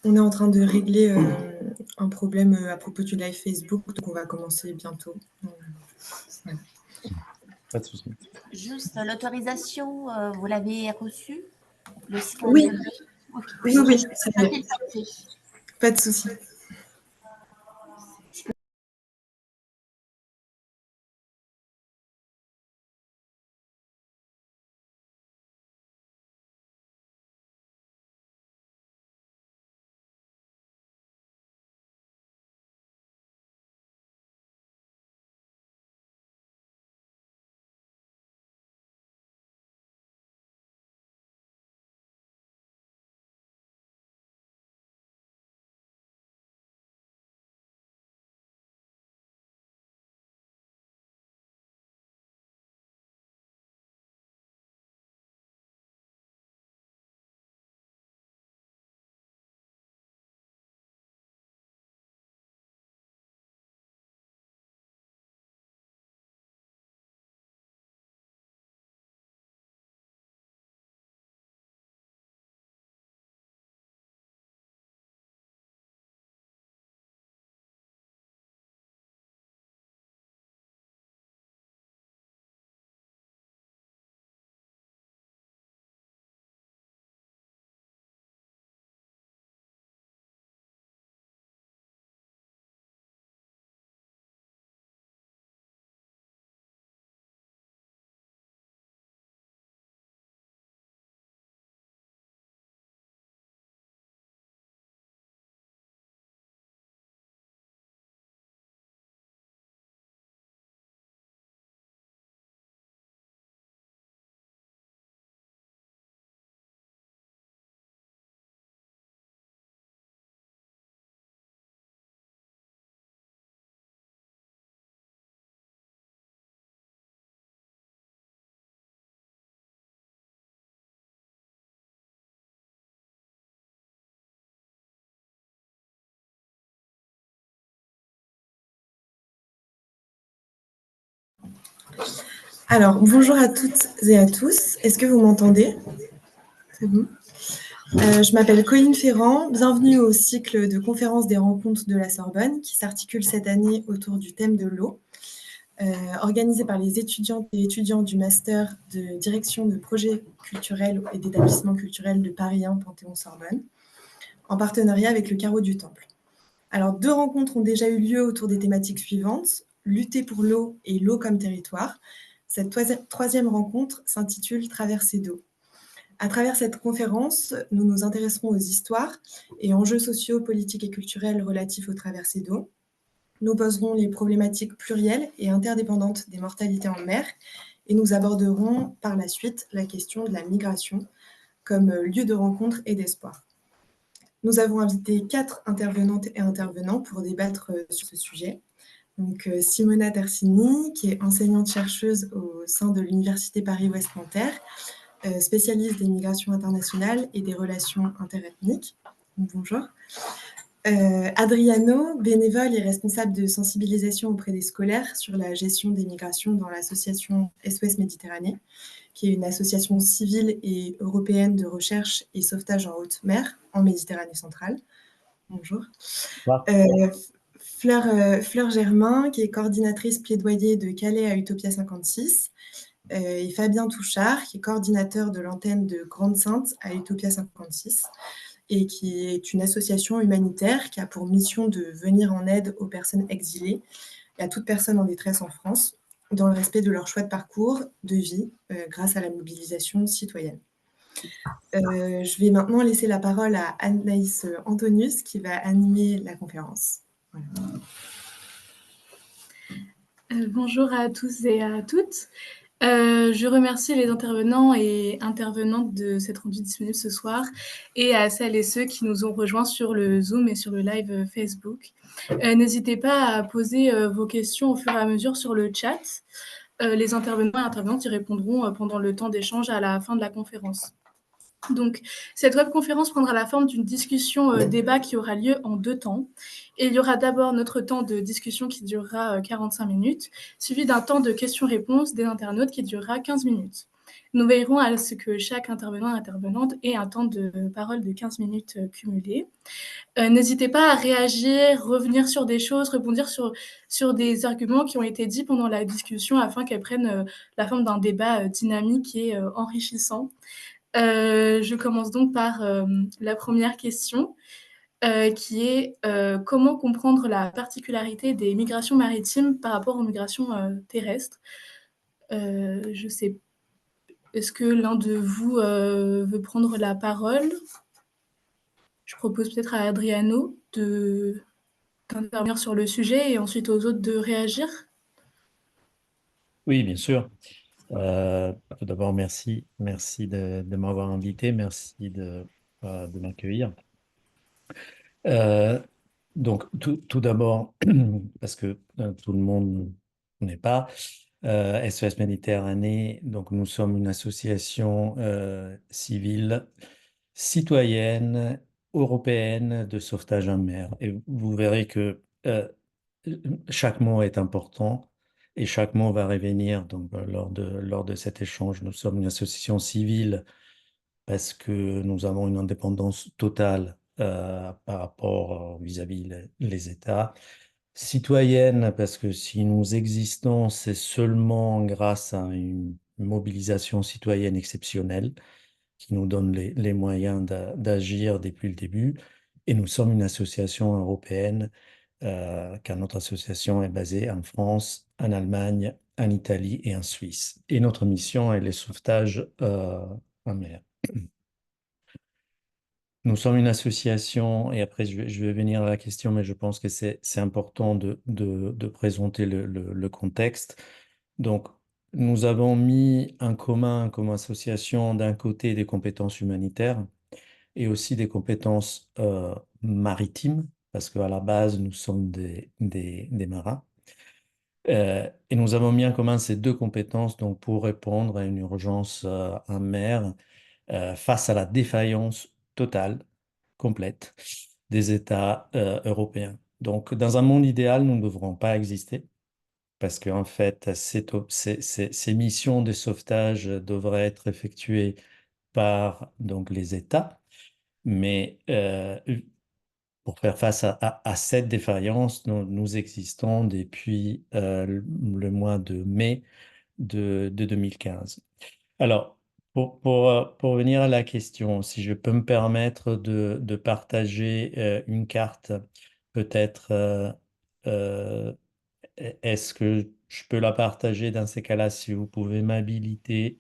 On est en train de régler un problème à propos du live Facebook, donc on va commencer bientôt. Voilà. Pas de souci. Juste l'autorisation, vous l'avez reçue? Le Skype? Oui, Okay. oui, ça va. Parfait. Pas de souci. Alors, bonjour à toutes et à tous. Est-ce que vous m'entendez? C'est bon. Je m'appelle Colline Ferrand. Bienvenue au cycle de conférences des rencontres de la Sorbonne qui s'articule cette année autour du thème de l'eau, organisé par les étudiantes et étudiants du master de direction de projets culturels et d'établissements culturels de Paris 1 Panthéon-Sorbonne, en partenariat avec le Carreau du Temple. Alors, 2 rencontres ont déjà eu lieu autour des thématiques suivantes, lutter pour l'eau et l'eau comme territoire. Cette troisième rencontre s'intitule Traversée d'eau. À travers cette conférence, nous nous intéresserons aux histoires et enjeux sociaux, politiques et culturels relatifs aux traversées d'eau. Nous poserons les problématiques plurielles et interdépendantes des mortalités en mer et nous aborderons par la suite la question de la migration comme lieu de rencontre et d'espoir. Nous avons invité 4 intervenantes et intervenants pour débattre sur ce sujet. Donc, Simona Tersini, qui est enseignante-chercheuse au sein de l'Université Paris-Ouest Nanterre, spécialiste des migrations internationales et des relations interethniques. Bonjour. Adriano, bénévole et responsable de sensibilisation auprès des scolaires sur la gestion des migrations dans l'association SOS Méditerranée, qui est une association civile et européenne de recherche et sauvetage en haute mer en Méditerranée centrale. Bonjour. Fleur Germain, qui est coordinatrice plaidoyer de Calais à Utopia 56, et Fabien Touchard, qui est coordinateur de l'antenne de Grande-Sainte à Utopia 56, et qui est une association humanitaire qui a pour mission de venir en aide aux personnes exilées et à toute personne en détresse en France, dans le respect de leur choix de parcours, de vie, grâce à la mobilisation citoyenne. Je vais maintenant laisser la parole à Anaïs Antonius, qui va animer la conférence. Voilà. Bonjour à tous et à toutes. Je remercie les intervenants et intervenantes de s'être rendus disponibles ce soir et à celles et ceux qui nous ont rejoints sur le Zoom et sur le live Facebook. N'hésitez pas à poser vos questions au fur et à mesure sur le chat. Les intervenants et intervenantes y répondront pendant le temps d'échange à la fin de la conférence. Donc, cette webconférence prendra la forme d'une discussion débat qui aura lieu en 2 temps. Et il y aura d'abord notre temps de discussion qui durera 45 minutes, suivi d'un temps de questions-réponses des internautes qui durera 15 minutes. Nous veillerons à ce que chaque intervenant et intervenante ait un temps de parole de 15 minutes cumulé. N'hésitez pas à réagir, revenir sur des choses, rebondir sur des arguments qui ont été dits pendant la discussion afin qu'elles prennent la forme d'un débat dynamique et enrichissant. Je commence donc par la première question, qui est comment comprendre la particularité des migrations maritimes par rapport aux migrations terrestres. Je sais, est-ce que l'un de vous veut prendre la parole? Je propose peut-être à Adriano d'intervenir sur le sujet et ensuite aux autres de réagir. Oui, bien sûr. Tout d'abord, merci de m'avoir invité, merci de m'accueillir. Euh, donc, tout d'abord, parce que tout le monde n'est pas, SOS Méditerranée, donc nous sommes une association civile, citoyenne, européenne de sauvetage en mer. Et vous verrez que chaque mot est important et chaque mot va revenir donc, lors de cet échange. Nous sommes une association civile parce que nous avons une indépendance totale par rapport vis-à-vis les États. Citoyenne, parce que si nous existons, c'est seulement grâce à une mobilisation citoyenne exceptionnelle qui nous donne les moyens d'agir depuis le début. Et nous sommes une association européenne, car notre association est basée en France, en Allemagne, en Italie et en Suisse. Et notre mission est le sauvetage en mer. Nous sommes une association, et après je vais venir à la question, mais je pense que c'est important de présenter le contexte. Donc, nous avons mis en commun comme association d'un côté des compétences humanitaires et aussi des compétences maritimes, parce qu'à la base, nous sommes des marins. Et nous avons mis en commun ces deux compétences donc, pour répondre à une urgence en mer face à la défaillance totale, complète des États européens. Donc, dans un monde idéal, nous ne devrons pas exister parce qu'en fait, ces missions de sauvetage devraient être effectuées par donc, les États. Mais pour faire face à cette défaillance, nous existons depuis le mois de mai de 2015. Alors, pour venir à la question, si je peux me permettre de partager une carte, peut-être, euh, est-ce que je peux la partager dans ces cas-là, si vous pouvez m'habiliter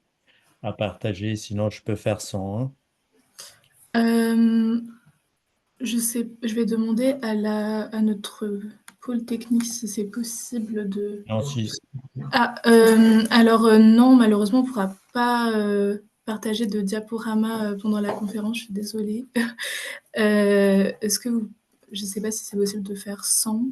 à partager, sinon je peux faire sans, hein. Euh, je vais demander à notre pôle technique si c'est possible de. Non, si, Ah, alors non, malheureusement, on ne pourra pas partager de diaporama pendant la conférence, je suis désolée. Est-ce que vous. Je ne sais pas si c'est possible de faire sans.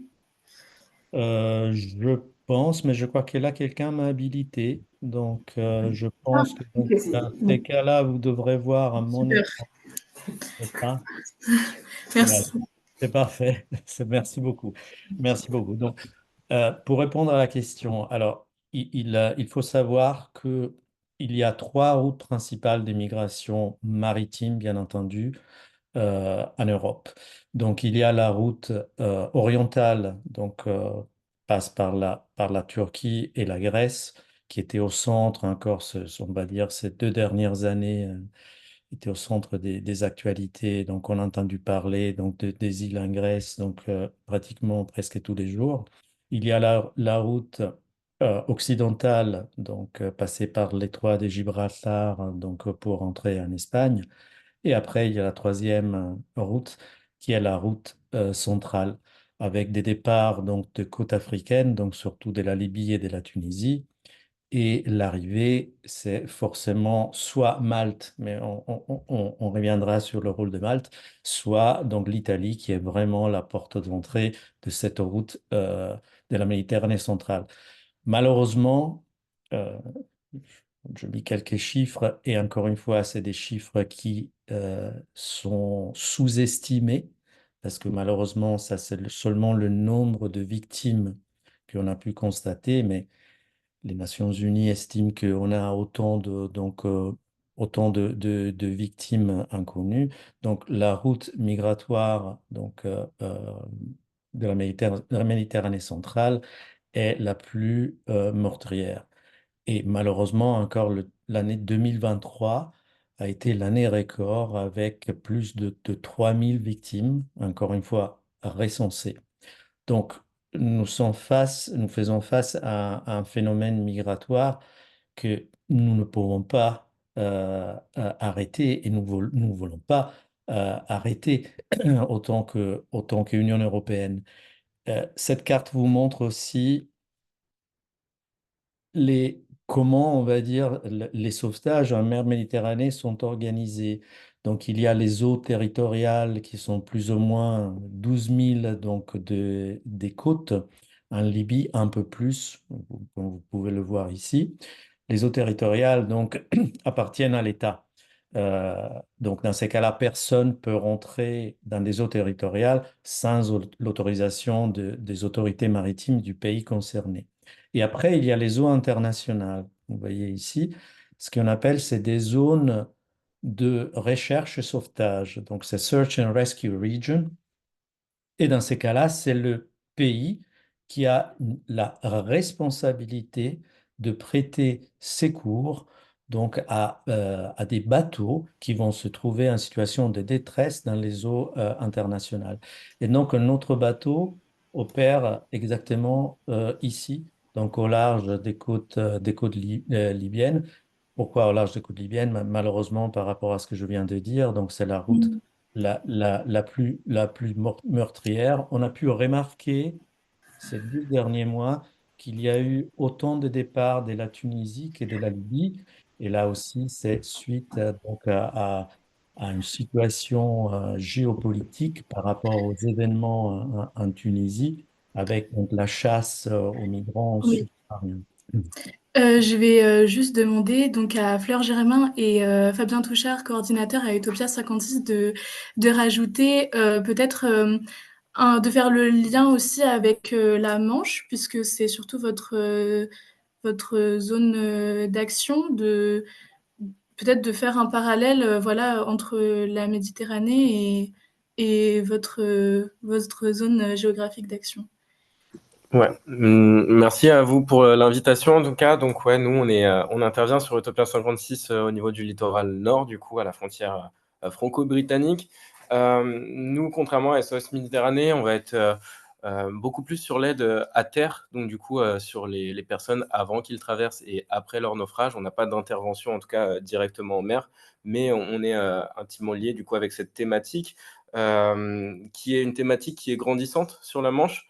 Je pense, mais je crois que là, quelqu'un m'a habilité. Donc, je Ah, pense que ok, dans ces cas-là, vous devrez voir mon super. écran, n'est-ce pas? Voilà, Merci. c'est parfait. Merci beaucoup. Merci beaucoup. Donc, pour répondre à la question, alors, il faut savoir que il y a trois routes principales d'émigration maritime, bien entendu, en Europe. Donc, il y a la route orientale, donc passe par la Turquie et la Grèce, qui était au centre encore, on va dire, ces 2 dernières années, était au centre des actualités. Donc, on a entendu parler donc, des îles en Grèce, donc pratiquement presque tous les jours. Il y a la route occidentale, donc passer par l'étroit de Gibraltar, donc pour entrer en Espagne. Et après, il y a la troisième route, qui est la route centrale, avec des départs donc, de côtes africaines, donc surtout de la Libye et de la Tunisie. Et l'arrivée, c'est forcément soit Malte, mais on reviendra sur le rôle de Malte, soit donc l'Italie, qui est vraiment la porte d'entrée de cette route de la Méditerranée centrale. Malheureusement, euh, je mis quelques chiffres et encore une fois, c'est des chiffres qui sont sous-estimés parce que malheureusement, ça c'est seulement le nombre de victimes qu'on a pu constater, mais les Nations Unies estiment qu'on a autant de victimes inconnues. Donc, la route migratoire de la Méditerranée centrale est la plus meurtrière. Et malheureusement, encore l'année 2023 a été l'année record avec plus de 3000 victimes, encore une fois recensées. Donc, nous faisons face à un phénomène migratoire que nous ne pouvons pas arrêter et nous voulons pas arrêter autant que Union européenne. Cette carte vous montre aussi comment, on va dire, les sauvetages en mer Méditerranée sont organisés. Donc, il y a les eaux territoriales qui sont plus ou moins 12 000 donc, des côtes. En Libye, un peu plus, comme vous pouvez le voir ici. Les eaux territoriales donc, appartiennent à l'État. Donc, dans ces cas-là, personne ne peut rentrer dans des eaux territoriales sans l'autorisation des autorités maritimes du pays concerné. Et après, il y a les eaux internationales. Vous voyez ici, ce qu'on appelle, c'est des zones de recherche et sauvetage. Donc, c'est Search and Rescue Region. Et dans ces cas-là, c'est le pays qui a la responsabilité de prêter secours donc à des bateaux qui vont se trouver en situation de détresse dans les eaux internationales. Et donc, notre bateau opère exactement ici, donc au large des côtes libyennes. Pourquoi au large des côtes libyennes? Malheureusement, par rapport à ce que je viens de dire, donc c'est la route la plus meurtrière. On a pu remarquer ces 12 derniers mois qu'il y a eu autant de départs de la Tunisie que de la Libye. Et là aussi, c'est suite à une situation géopolitique par rapport aux événements en Tunisie, avec donc, la chasse aux migrants Oui. subsahariens. Je vais juste demander donc à Fleur Germain et Fabien Touchard, coordinateur à Utopia 56, de rajouter peut-être de faire le lien aussi avec la Manche, puisque c'est surtout votre zone d'action, peut-être de faire un parallèle voilà, entre la Méditerranée et votre zone géographique d'action. Ouais, merci à vous pour l'invitation en tout cas. Donc ouais, nous on intervient sur Utopia 56 au niveau du littoral nord, du coup à la frontière franco-britannique. Nous, contrairement à SOS Méditerranée, on va être beaucoup plus sur l'aide à terre, donc du coup sur les personnes avant qu'ils traversent et après leur naufrage. On n'a pas d'intervention en tout cas directement en mer, mais on est intimement lié du coup avec cette thématique qui est une thématique qui est grandissante sur la Manche.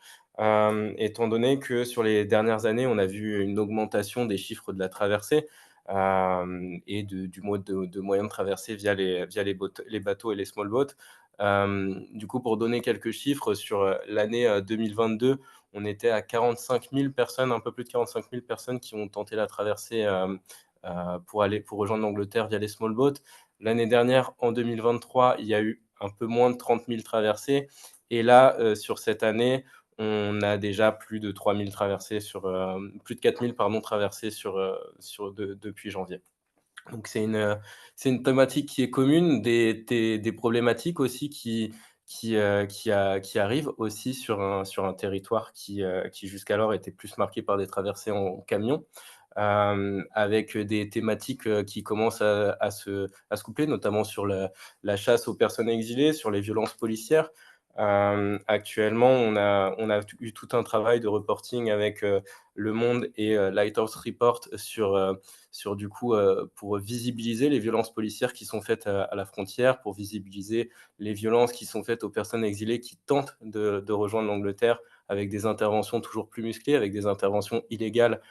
Étant donné que sur les dernières années, on a vu une augmentation des chiffres de la traversée et du mode de moyens de traversée via les bateaux et les small boats. Du coup, pour donner quelques chiffres, sur l'année 2022, on était à 45 000 personnes, un peu plus de 45 000 personnes qui ont tenté la traversée pour rejoindre l'Angleterre via les small boats. L'année dernière, en 2023, il y a eu un peu moins de 30 000 traversées. Et là, sur cette année, on a déjà plus de 3 000 traversées plus de 4 000 traversées depuis janvier. Donc c'est une thématique qui est commune, des problématiques aussi qui arrivent aussi sur un territoire qui jusqu'alors était plus marqué par des traversées en camion. Avec des thématiques qui commencent à se coupler, notamment sur la chasse aux personnes exilées, sur les violences policières. Actuellement, on a eu tout un travail de reporting avec Le Monde et Lighthouse Report sur du coup pour visibiliser les violences policières qui sont faites à la frontière, pour visibiliser les violences qui sont faites aux personnes exilées qui tentent de rejoindre l'Angleterre, avec des interventions toujours plus musclées, avec des interventions illégales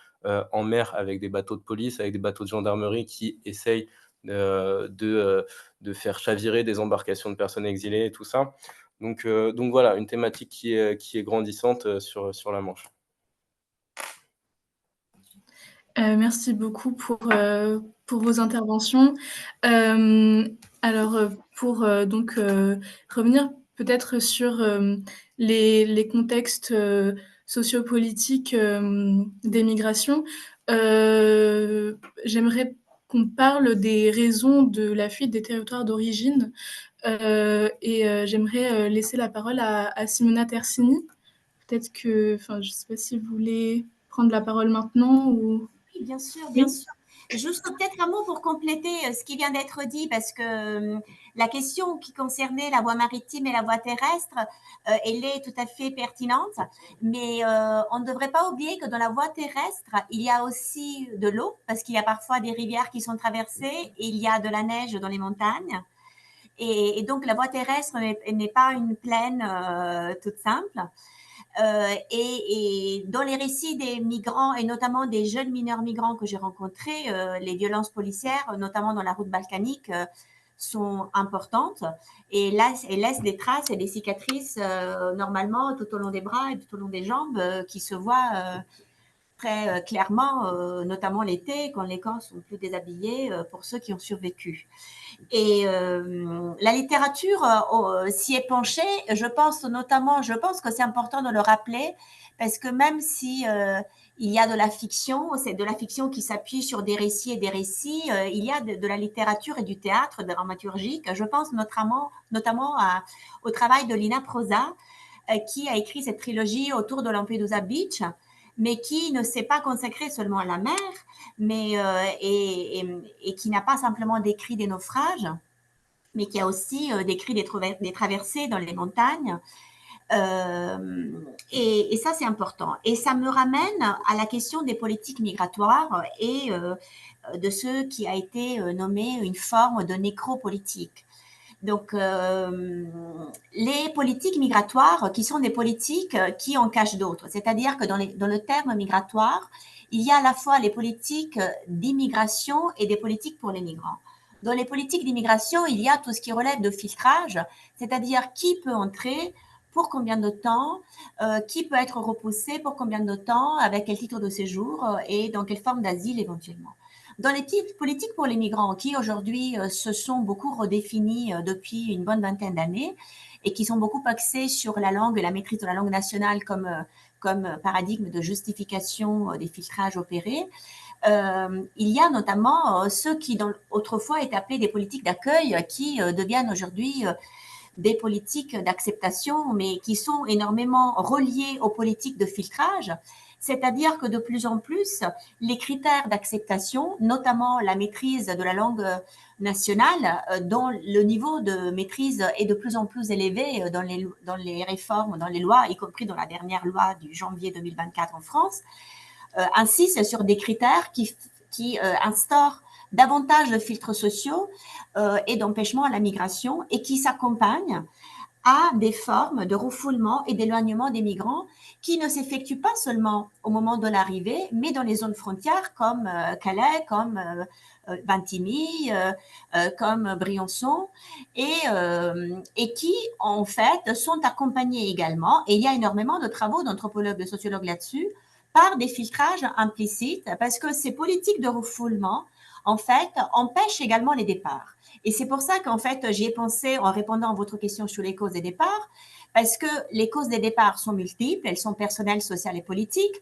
en mer, avec des bateaux de police, avec des bateaux de gendarmerie qui essayent de faire chavirer des embarcations de personnes exilées et tout ça. Donc voilà, une thématique qui est grandissante sur la Manche. Merci beaucoup pour vos interventions. Alors, pour donc revenir peut-être sur les contextes sociopolitiques des migrations, J'aimerais qu'on parle des raisons de la fuite des territoires d'origine. J'aimerais laisser la parole à Simona Tersini. Peut-être que, enfin, je ne sais pas si vous voulez prendre la parole maintenant ou... Oui, bien sûr, Oui. bien sûr. Juste peut-être un mot pour compléter ce qui vient d'être dit, parce que la question qui concernait la voie maritime et la voie terrestre, elle est tout à fait pertinente, mais on ne devrait pas oublier que dans la voie terrestre, il y a aussi de l'eau, parce qu'il y a parfois des rivières qui sont traversées, et il y a de la neige dans les montagnes. Et donc, la voie terrestre n'est pas une plaine toute simple. Et dans les récits des migrants, et notamment des jeunes mineurs migrants que j'ai rencontrés, les violences policières, notamment dans la route balkanique, sont importantes et laissent des traces et des cicatrices normalement tout au long des bras et tout au long des jambes qui se voient très clairement, notamment l'été, quand les corps sont plus déshabillés pour ceux qui ont survécu. Et la littérature s'y est penchée. Je pense que c'est important de le rappeler, parce que même si il y a de la fiction, c'est de la fiction qui s'appuie sur des récits et des récits, il y a de la littérature et du théâtre dramaturgique. Je pense notamment au travail de Lina Prosa, qui a écrit cette trilogie autour de Lampedusa Beach, mais qui ne s'est pas consacrée seulement à la mer, mais, et qui n'a pas simplement décrit des naufrages, mais qui a aussi décrit des traversées dans les montagnes. Et ça, c'est important. Et ça me ramène à la question des politiques migratoires et de ce qui a été nommé une forme de nécropolitique. Donc, les politiques migratoires, qui sont des politiques qui en cachent d'autres, c'est-à-dire que dans le terme migratoire, il y a à la fois les politiques d'immigration et des politiques pour les migrants. Dans les politiques d'immigration, il y a tout ce qui relève de filtrage, c'est-à-dire qui peut entrer, pour combien de temps, qui peut être repoussé, pour combien de temps, avec quel titre de séjour et dans quelle forme d'asile éventuellement. Dans les politiques pour les migrants, qui aujourd'hui se sont beaucoup redéfinies depuis une bonne vingtaine d'années et qui sont beaucoup axées sur la langue et la maîtrise de la langue nationale comme paradigme de justification des filtrages opérés, il y a notamment ceux qui autrefois étaient appelés des politiques d'accueil, qui deviennent aujourd'hui des politiques d'acceptation, mais qui sont énormément reliées aux politiques de filtrage. C'est-à-dire que de plus en plus, les critères d'acceptation, notamment la maîtrise de la langue nationale, dont le niveau de maîtrise est de plus en plus élevé dans les réformes, dans les lois, y compris dans la dernière loi du janvier 2024 en France, insiste sur des critères qui instaurent davantage de filtres sociaux et d'empêchement à la migration, et qui s'accompagnent à des formes de refoulement et d'éloignement des migrants qui ne s'effectuent pas seulement au moment de l'arrivée, mais dans les zones frontières comme Calais, comme Vintimille, comme Briançon, et qui en fait sont accompagnés également, et il y a énormément de travaux d'anthropologues, de sociologues là-dessus, par des filtrages implicites, parce que ces politiques de refoulement, en fait, empêchent également les départs. Et c'est pour ça qu'en fait, j'y ai pensé en répondant à votre question sur les causes des départs, parce que les causes des départs sont multiples, elles sont personnelles, sociales et politiques.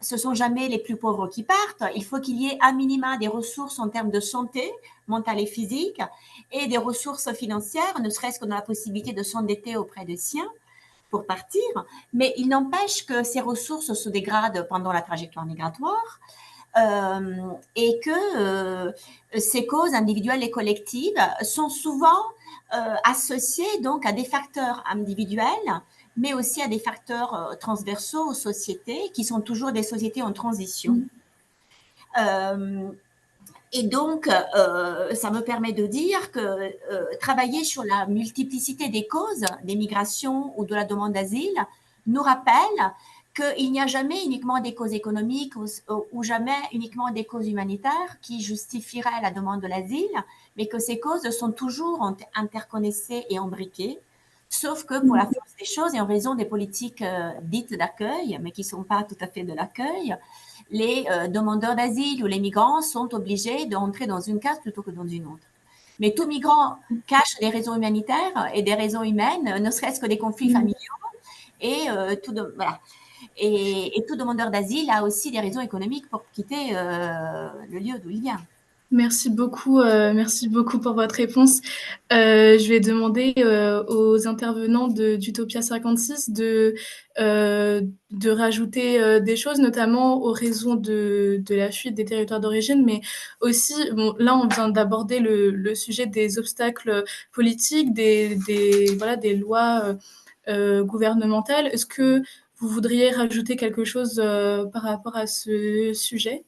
Ce ne sont jamais les plus pauvres qui partent. Il faut qu'il y ait un minima des ressources en termes de santé mentale et physique, et des ressources financières, ne serait-ce que dans la possibilité de s'endetter auprès des siens pour partir. Mais il n'empêche que ces ressources se dégradent pendant la trajectoire migratoire. Et que ces causes individuelles et collectives sont souvent associées donc à des facteurs individuels, mais aussi à des facteurs transversaux aux sociétés, qui sont toujours des sociétés en transition. Et donc, ça me permet de dire que travailler sur la multiplicité des causes des migrations ou de la demande d'asile nous rappelle qu'il n'y a jamais uniquement des causes économiques ou jamais uniquement des causes humanitaires qui justifieraient la demande de l'asile, mais que ces causes sont toujours interconnectées et imbriquées, sauf que pour la force des choses et en raison des politiques dites d'accueil, mais qui ne sont pas tout à fait de l'accueil, les demandeurs d'asile ou les migrants sont obligés d'entrer dans une case plutôt que dans une autre. Mais tout migrant cache des raisons humanitaires et des raisons humaines, ne serait-ce que des conflits familiaux et voilà. Et tout demandeur d'asile a aussi des raisons économiques pour quitter le lieu d'où il vient. Merci beaucoup pour votre réponse. Je vais demander aux intervenants d'Utopia 56 de rajouter des choses, notamment aux raisons de la fuite des territoires d'origine, mais aussi, bon, là, on vient d'aborder le sujet des obstacles politiques, voilà, des lois gouvernementales. Est-ce que vous voudriez rajouter quelque chose par rapport à ce sujet?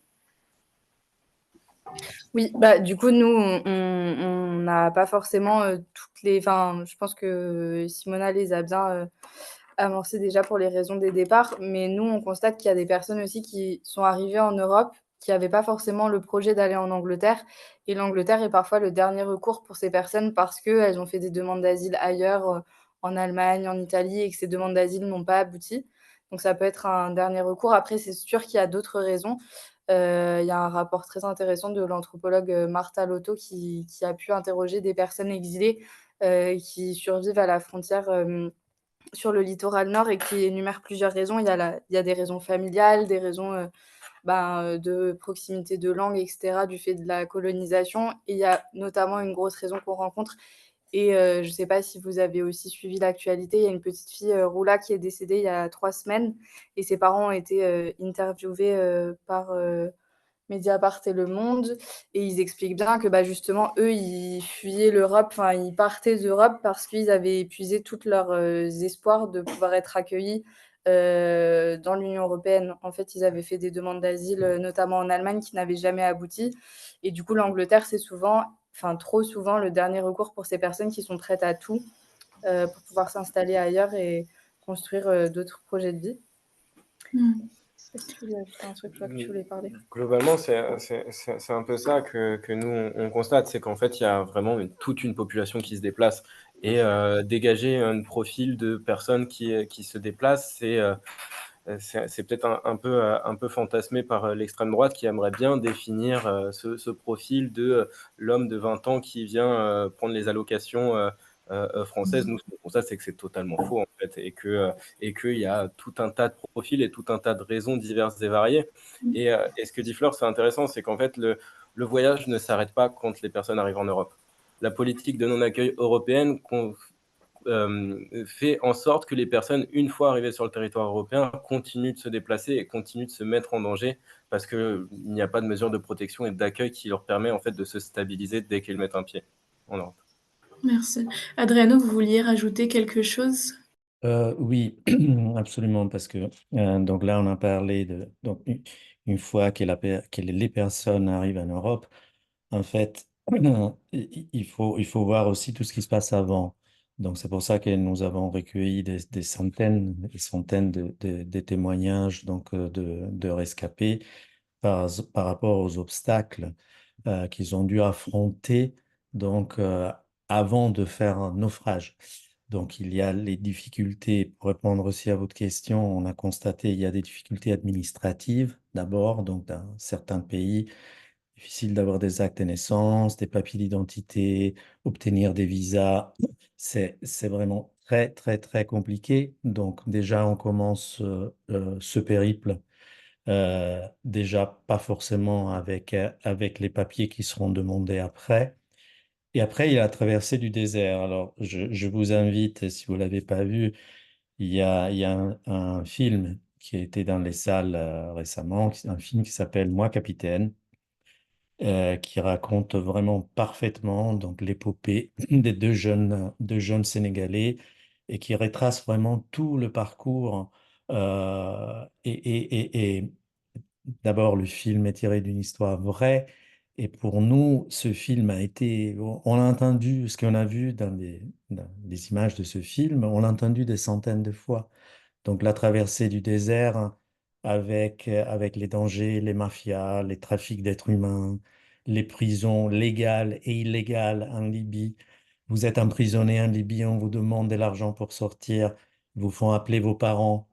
Oui, bah, du coup, nous, on n'a pas forcément toutes les. Enfin, je pense que Simona les a bien amorcées déjà pour les raisons des départs, mais nous, on constate qu'il y a des personnes aussi qui sont arrivées en Europe, qui n'avaient pas forcément le projet d'aller en Angleterre. Et l'Angleterre est parfois le dernier recours pour ces personnes parce qu'elles ont fait des demandes d'asile ailleurs, en Allemagne, en Italie, et que ces demandes d'asile n'ont pas abouti. Donc, ça peut être un dernier recours. Après, c'est sûr qu'il y a d'autres raisons. Il y a un rapport très intéressant de l'anthropologue Martha Lotto qui a pu interroger des personnes exilées qui survivent à la frontière sur le littoral nord et qui énumère plusieurs raisons. Il y a des raisons familiales, des raisons de proximité de langue, etc., du fait de la colonisation. Et il y a notamment une grosse raison qu'on rencontre. Et je ne sais pas si vous avez aussi suivi l'actualité, il y a une petite fille, Roula, qui est décédée il y a 3 semaines et ses parents ont été interviewés par Mediapart et Le Monde et ils expliquent bien que justement, eux, ils fuyaient l'Europe, enfin, ils partaient d'Europe parce qu'ils avaient épuisé tous leurs espoirs de pouvoir être accueillis dans l'Union européenne. En fait, ils avaient fait des demandes d'asile, notamment en Allemagne, qui n'avaient jamais abouti. Et du coup, l'Angleterre, c'est souvent, enfin trop souvent, le dernier recours pour ces personnes qui sont prêtes à tout pour pouvoir s'installer ailleurs et construire d'autres projets de vie. Est-ce que tu voulais ajouter un truc, toi, que tu voulais parler? Globalement, c'est un peu ça que nous, on constate, c'est qu'en fait, il y a vraiment toute une population qui se déplace. Et dégager un profil de personnes qui se déplacent, c'est peut-être un peu fantasmé par l'extrême droite qui aimerait bien définir ce profil de l'homme de 20 ans qui vient prendre les allocations françaises. Nous, ce qu'on constate, c'est que c'est totalement faux, en fait, et qu'il y a tout un tas de profils et tout un tas de raisons diverses et variées. Et ce que dit Fleur, c'est intéressant, c'est qu'en fait, le voyage ne s'arrête pas quand les personnes arrivent en Europe. La politique de non-accueil européenne fait en sorte que les personnes, une fois arrivées sur le territoire européen, continuent de se déplacer et continuent de se mettre en danger parce qu'il n'y a pas de mesure de protection et d'accueil qui leur permet en fait de se stabiliser dès qu'ils mettent un pied en Europe. Merci. Adriano, vous vouliez rajouter quelque chose? Oui, absolument, parce que donc là, on a parlé de donc une fois que les personnes arrivent en Europe, en fait, il faut voir aussi tout ce qui se passe avant. Donc, c'est pour ça que nous avons recueilli des centaines et centaines de témoignages donc, de rescapés par rapport aux obstacles qu'ils ont dû affronter donc, avant de faire un naufrage. Donc, il y a les difficultés, pour répondre aussi à votre question, on a constaté il y a des difficultés administratives d'abord, donc dans certains pays, difficile d'avoir des actes de naissance, des papiers d'identité, obtenir des visas. C'est vraiment très, très, très compliqué. Donc, déjà, on commence ce périple, déjà pas forcément avec les papiers qui seront demandés après. Et après, il y a la traversée du désert. Alors, je vous invite, si vous ne l'avez pas vu, il y a un film qui a été dans les salles récemment, un film qui s'appelle Moi, Capitaine, qui raconte vraiment parfaitement donc l'épopée des deux jeunes Sénégalais et qui retrace vraiment tout le parcours. Et d'abord, le film est tiré d'une histoire vraie. Et pour nous, ce film a été, on a entendu ce qu'on a vu dans les images de ce film, on l'a entendu des centaines de fois. Donc la traversée du désert avec les dangers, les mafias, les trafics d'êtres humains, les prisons légales et illégales en Libye. Vous êtes emprisonné en Libye, on vous demande de l'argent pour sortir, vous font appeler vos parents.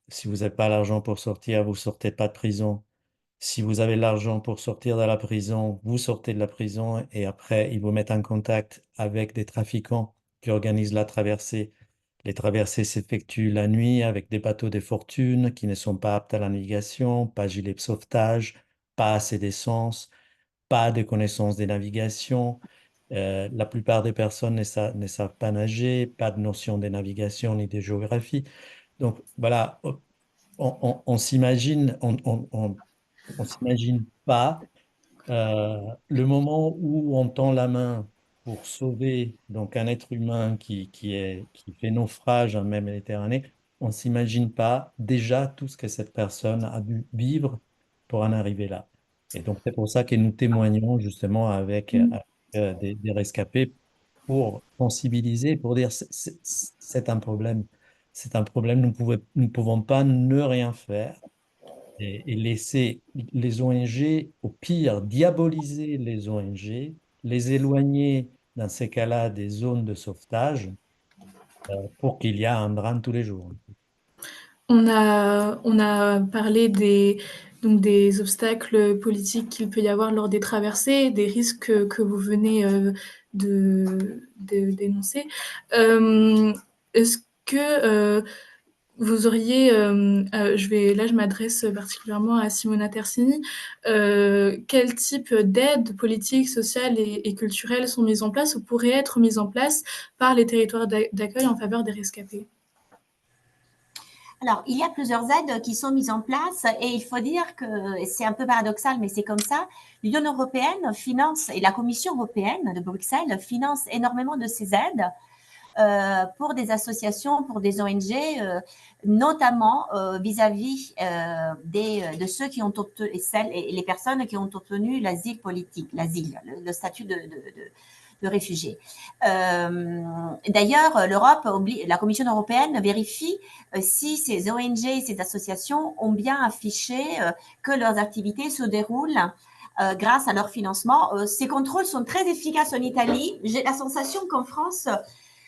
Si vous n'avez pas l'argent pour sortir, vous sortez pas de prison. Si vous avez l'argent pour sortir de la prison, vous sortez de la prison et après, ils vous mettent en contact avec des trafiquants qui organisent la traversée. Les traversées s'effectuent la nuit avec des bateaux de fortune qui ne sont pas aptes à la navigation, pas gilet de sauvetage, pas assez d'essence, pas de connaissances de navigation. La plupart des personnes ne savent pas nager, pas de notion de navigation ni de géographie. Donc voilà, on s'imagine, on s'imagine pas le moment où on tend la main pour sauver donc un être humain qui fait naufrage en mer Méditerranée. On ne s'imagine pas déjà tout ce que cette personne a dû vivre pour en arriver là. Et donc c'est pour ça que nous témoignons justement avec, des rescapés pour sensibiliser, pour dire c'est un problème. C'est un problème, nous ne pouvons pas ne rien faire et laisser les ONG, au pire, diaboliser les ONG, les éloigner dans ces cas-là des zones de sauvetage pour qu'il y ait un drame tous les jours. On a parlé donc des obstacles politiques qu'il peut y avoir lors des traversées, des risques que vous venez de dénoncer. Est-ce que vous auriez, je m'adresse particulièrement à Simona Tersini, quel type d'aides politiques, sociales et culturelles sont mises en place ou pourraient être mises en place par les territoires d'accueil en faveur des rescapés? Alors, il y a plusieurs aides qui sont mises en place et il faut dire que c'est un peu paradoxal, mais c'est comme ça. L'Union européenne finance et la Commission européenne de Bruxelles finance énormément de ces aides pour des associations, pour des ONG, notamment vis-à-vis de ceux qui ont obtenu, et les personnes qui ont obtenu l'asile politique, l'asile, le statut de réfugiés. D'ailleurs, la Commission européenne vérifie si ces ONG, ces associations ont bien affiché que leurs activités se déroulent grâce à leur financement. Ces contrôles sont très efficaces en Italie. J'ai la sensation qu'en France,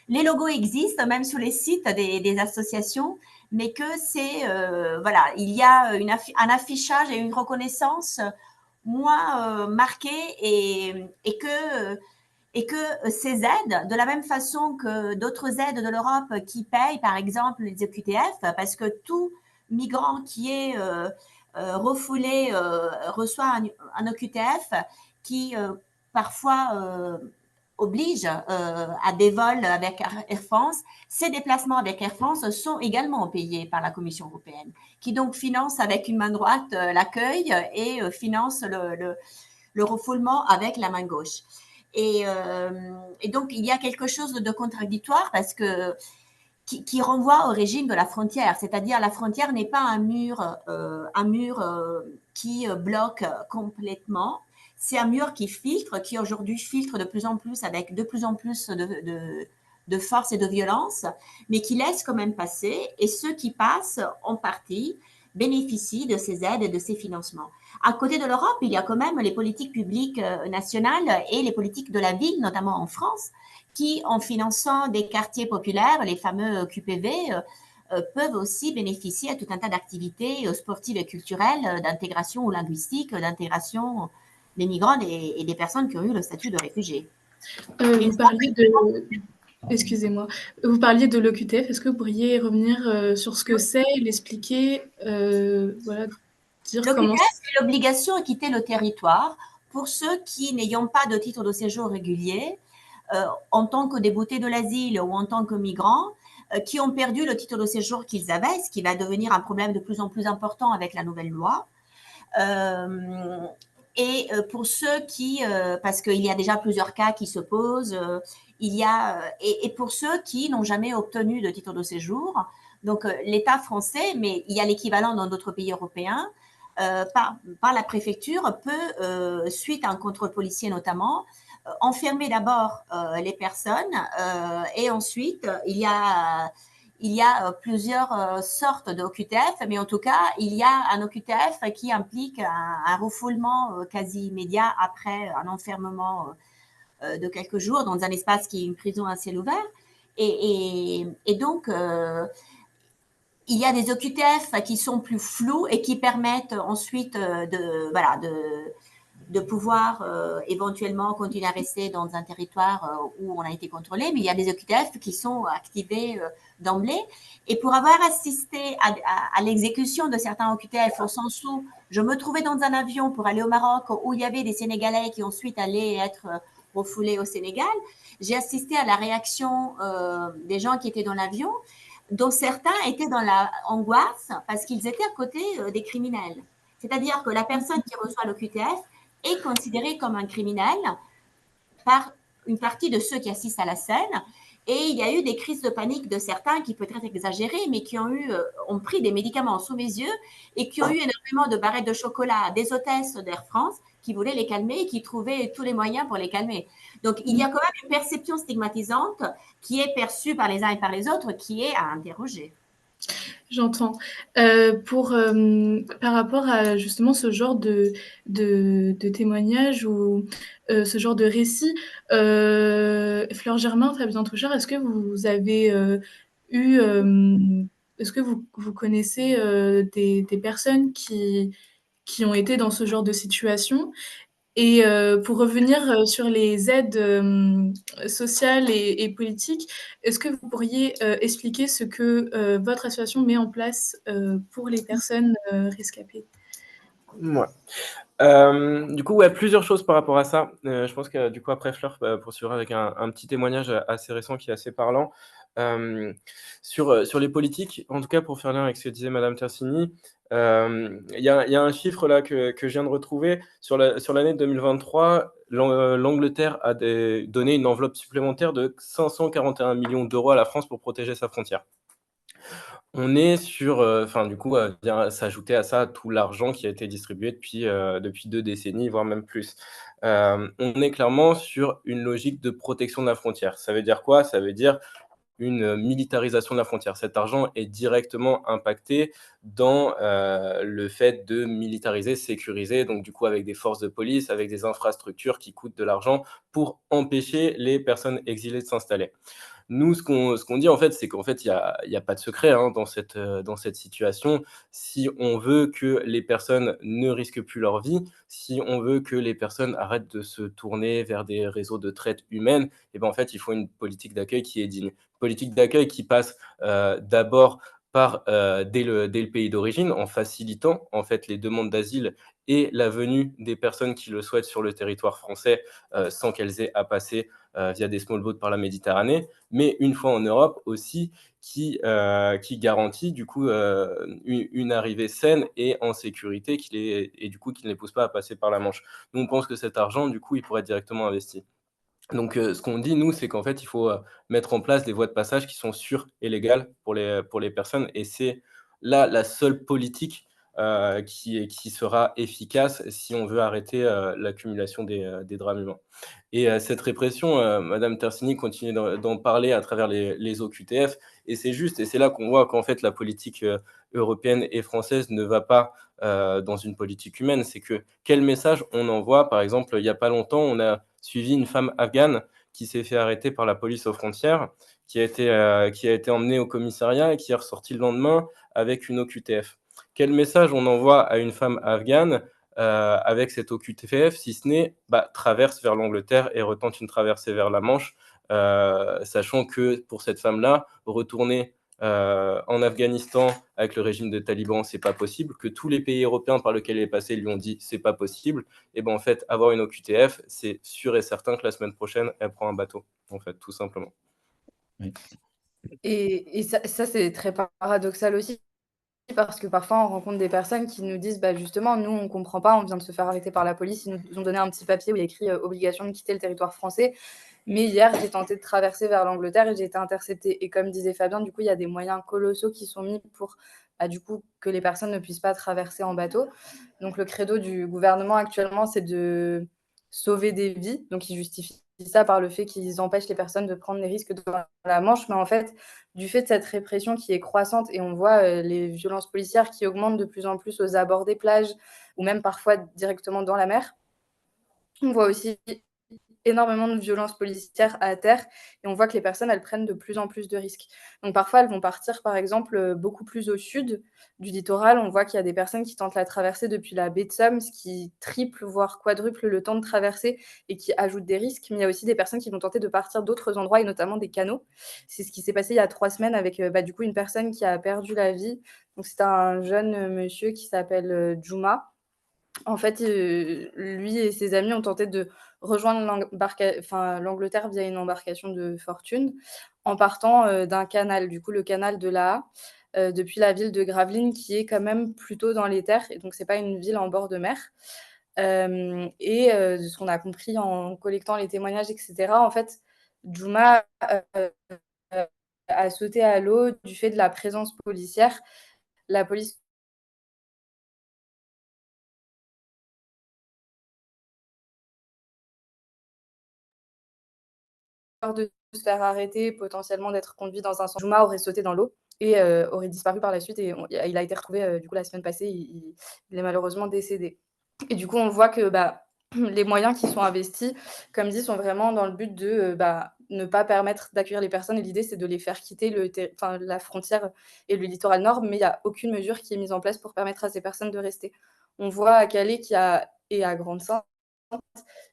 les logos existent, même sur les sites des associations, mais que voilà, il y a un affichage et une reconnaissance moins marquée et que ces aides, de la même façon que d'autres aides de l'Europe qui payent, par exemple, les OQTF, parce que tout migrant qui est refoulé reçoit un OQTF qui parfois oblige à des vols avec Air France. Ces déplacements avec Air France sont également payés par la Commission européenne, qui donc finance avec une main droite l'accueil et finance le refoulement avec la main gauche. Et donc, il y a quelque chose de contradictoire parce que qui renvoie au régime de la frontière, c'est-à-dire la frontière n'est pas un mur qui bloque complètement, c'est un mur qui filtre, qui aujourd'hui filtre de plus en plus avec de plus en plus de force et de violence, mais qui laisse quand même passer, et ceux qui passent en partie bénéficient de ces aides et de ces financements. À côté de l'Europe, il y a quand même les politiques publiques nationales et les politiques de la ville, notamment en France, qui, en finançant des quartiers populaires, les fameux QPV, peuvent aussi bénéficier à tout un tas d'activités sportives et culturelles, d'intégration ou linguistique, d'intégration des migrants et des personnes qui ont eu le statut de réfugiés. Vous parliez de... Excusez-moi. Vous parliez de l'OQTF. Est-ce que vous pourriez revenir sur ce que c'est, l'expliquer, voilà, dire comment... L'OQTF, c'est l'obligation de quitter le territoire pour ceux qui, n'ayant pas de titre de séjour régulier, en tant que déboutés de l'asile ou en tant que migrants, qui ont perdu le titre de séjour qu'ils avaient, ce qui va devenir un problème de plus en plus important avec la nouvelle loi. Et pour ceux qui, parce qu'il y a déjà plusieurs cas qui se posent, et pour ceux qui n'ont jamais obtenu de titre de séjour, donc l'État français, mais il y a l'équivalent dans d'autres pays européens, par la préfecture peut, suite à un contrôle policier notamment, enfermer d'abord les personnes et ensuite il y a plusieurs sortes d'OQTF, mais en tout cas, il y a un OQTF qui implique un refoulement quasi immédiat après un enfermement de quelques jours dans un espace qui est une prison à ciel ouvert. Et donc, il y a des OQTF qui sont plus flous et qui permettent ensuite de pouvoir éventuellement continuer à rester dans un territoire où on a été contrôlé, mais il y a des OQTF qui sont activés d'emblée. Et pour avoir assisté à l'exécution de certains OQTF, au sens où je me trouvais dans un avion pour aller au Maroc, où il y avait des Sénégalais qui ensuite allaient être refoulés au Sénégal, j'ai assisté à la réaction des gens qui étaient dans l'avion, dont certains étaient dans la angoisse parce qu'ils étaient à côté des criminels. C'est-à-dire que la personne qui reçoit l'OQTF est considérée comme un criminel par une partie de ceux qui assistent à la scène. Et il y a eu des crises de panique de certains qui peut être exagérées, mais qui ont pris des médicaments sous mes yeux et qui ont eu énormément de barrettes de chocolat des hôtesses d'Air France qui voulaient les calmer et qui trouvaient tous les moyens pour les calmer. Donc, il y a quand même une perception stigmatisante qui est perçue par les uns et par les autres, qui est à interroger. J'entends. Par rapport à justement ce genre de témoignage ou ce genre de récit, Fleur Germain, Fabien Touchard, est-ce que vous avez eu, est-ce que vous connaissez des personnes qui ont été dans ce genre de situation? Et pour revenir sur les aides sociales et politiques, est-ce que vous pourriez expliquer ce que votre association met en place pour les personnes rescapées? Ouais. Du coup, plusieurs choses par rapport à ça. Je pense que du coup, après Fleur poursuivra avec un petit témoignage assez récent qui est assez parlant. Sur les politiques, en tout cas pour faire lien avec ce que disait Madame Tersini, il y a un chiffre là que je viens de retrouver. Sur l'année 2023, l'Angleterre a donné une enveloppe supplémentaire de 541 millions d'euros à la France pour protéger sa frontière. On est sur, du coup, vient s'ajouter à ça tout l'argent qui a été distribué depuis 2 décennies, voire même plus. On est clairement sur une logique de protection de la frontière. Ça veut dire quoi? Ça veut dire une militarisation de la frontière. Cet argent est directement impacté dans le fait de militariser, sécuriser, donc du coup avec des forces de police, avec des infrastructures qui coûtent de l'argent pour empêcher les personnes exilées de s'installer. Nous, ce qu'on dit, en fait, c'est qu'en fait, il y a pas de secret, hein, dans cette situation. Si on veut que les personnes ne risquent plus leur vie, si on veut que les personnes arrêtent de se tourner vers des réseaux de traite humaine, et ben, en fait, il faut une politique d'accueil qui est digne. Politique d'accueil qui passe, d'abord par, dès le pays d'origine, en facilitant, en fait, les demandes d'asile et la venue des personnes qui le souhaitent sur le territoire français, sans qu'elles aient à passer, via des small boats par la Méditerranée, mais une fois en Europe aussi, qui garantit du coup une arrivée saine et en sécurité et du coup qui ne les pousse pas à passer par la Manche. Nous, on pense que cet argent, du coup, il pourrait être directement investi. Donc, ce qu'on dit, nous, c'est qu'en fait, il faut mettre en place des voies de passage qui sont sûres et légales pour les personnes, et c'est là la seule politique qui sera efficace si on veut arrêter l'accumulation des drames humains. Et cette répression, Madame Tersini continue d'en parler à travers les OQTF, et c'est juste, et c'est là qu'on voit qu'en fait la politique européenne et française ne va pas dans une politique humaine. C'est que quel message on envoie? Par exemple, il n'y a pas longtemps, on a suivi une femme afghane qui s'est fait arrêter par la police aux frontières, qui a été emmenée au commissariat et qui est ressortie le lendemain avec une OQTF. Quel message on envoie à une femme afghane avec cette OQTF, si ce n'est traverse vers l'Angleterre et retente une traversée vers la Manche, sachant que pour cette femme-là, retourner en Afghanistan avec le régime de talibans, c'est pas possible, que tous les pays européens par lesquels elle est passée lui ont dit c'est pas possible, et ben en fait, avoir une OQTF, c'est sûr et certain que la semaine prochaine, elle prend un bateau, en fait, tout simplement. Oui. Et ça, c'est très paradoxal aussi, parce que parfois, on rencontre des personnes qui nous disent, justement, nous, on comprend pas, on vient de se faire arrêter par la police, ils nous ont donné un petit papier où il y a écrit obligation de quitter le territoire français. Mais hier, j'ai tenté de traverser vers l'Angleterre et j'ai été interceptée. Et comme disait Fabien, du coup, il y a des moyens colossaux qui sont mis pour du coup, que les personnes ne puissent pas traverser en bateau. Donc, le credo du gouvernement actuellement, c'est de sauver des vies. Donc, ils justifient ça par le fait qu'ils empêchent les personnes de prendre des risques dans la Manche. Mais en fait, du fait de cette répression qui est croissante, et on voit les violences policières qui augmentent de plus en plus aux abords des plages ou même parfois directement dans la mer, on voit aussi énormément de violences policières à terre et on voit que les personnes, elles prennent de plus en plus de risques. Donc parfois, elles vont partir, par exemple, beaucoup plus au sud du littoral. On voit qu'il y a des personnes qui tentent la traversée depuis la baie de Somme, ce qui triple, voire quadruple le temps de traversée et qui ajoute des risques. Mais il y a aussi des personnes qui vont tenter de partir d'autres endroits et notamment des canaux. C'est ce qui s'est passé il y a 3 semaines avec du coup une personne qui a perdu la vie. Donc c'était un jeune monsieur qui s'appelle Juma. En fait, lui et ses amis ont tenté de rejoindre l'Angleterre via une embarcation de fortune en partant d'un canal, du coup le canal de la depuis la ville de Gravelines qui est quand même plutôt dans les terres et donc c'est pas une ville en bord de mer. De ce qu'on a compris en collectant les témoignages et cetera, en fait, Juma, a sauté à l'eau du fait de la présence policière. La police de se faire arrêter, potentiellement d'être conduit dans un centre. Juma aurait sauté dans l'eau et aurait disparu par la suite et il a été retrouvé du coup la semaine passée, il est malheureusement décédé. Et du coup, on voit que les moyens qui sont investis, comme dit, sont vraiment dans le but de ne pas permettre d'accueillir les personnes. Et l'idée, c'est de les faire quitter la frontière et le littoral nord, mais il n'y a aucune mesure qui est mise en place pour permettre à ces personnes de rester. On voit à Calais et à Grande-Synthe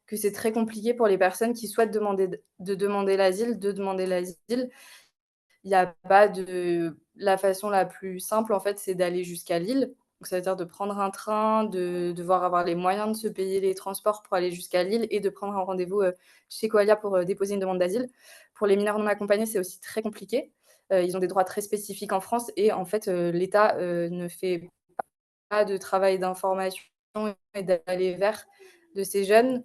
que c'est très compliqué pour les personnes qui souhaitent demander l'asile. Il n'y a pas de... La façon la plus simple, en fait, c'est d'aller jusqu'à Lille. Donc, ça veut dire de prendre un train, de devoir avoir les moyens de se payer les transports pour aller jusqu'à Lille et de prendre un rendez-vous chez Coalia pour déposer une demande d'asile. Pour les mineurs non accompagnés, c'est aussi très compliqué. Ils ont des droits très spécifiques en France et en fait, l'État ne fait pas de travail d'information et d'aller vers de ces jeunes.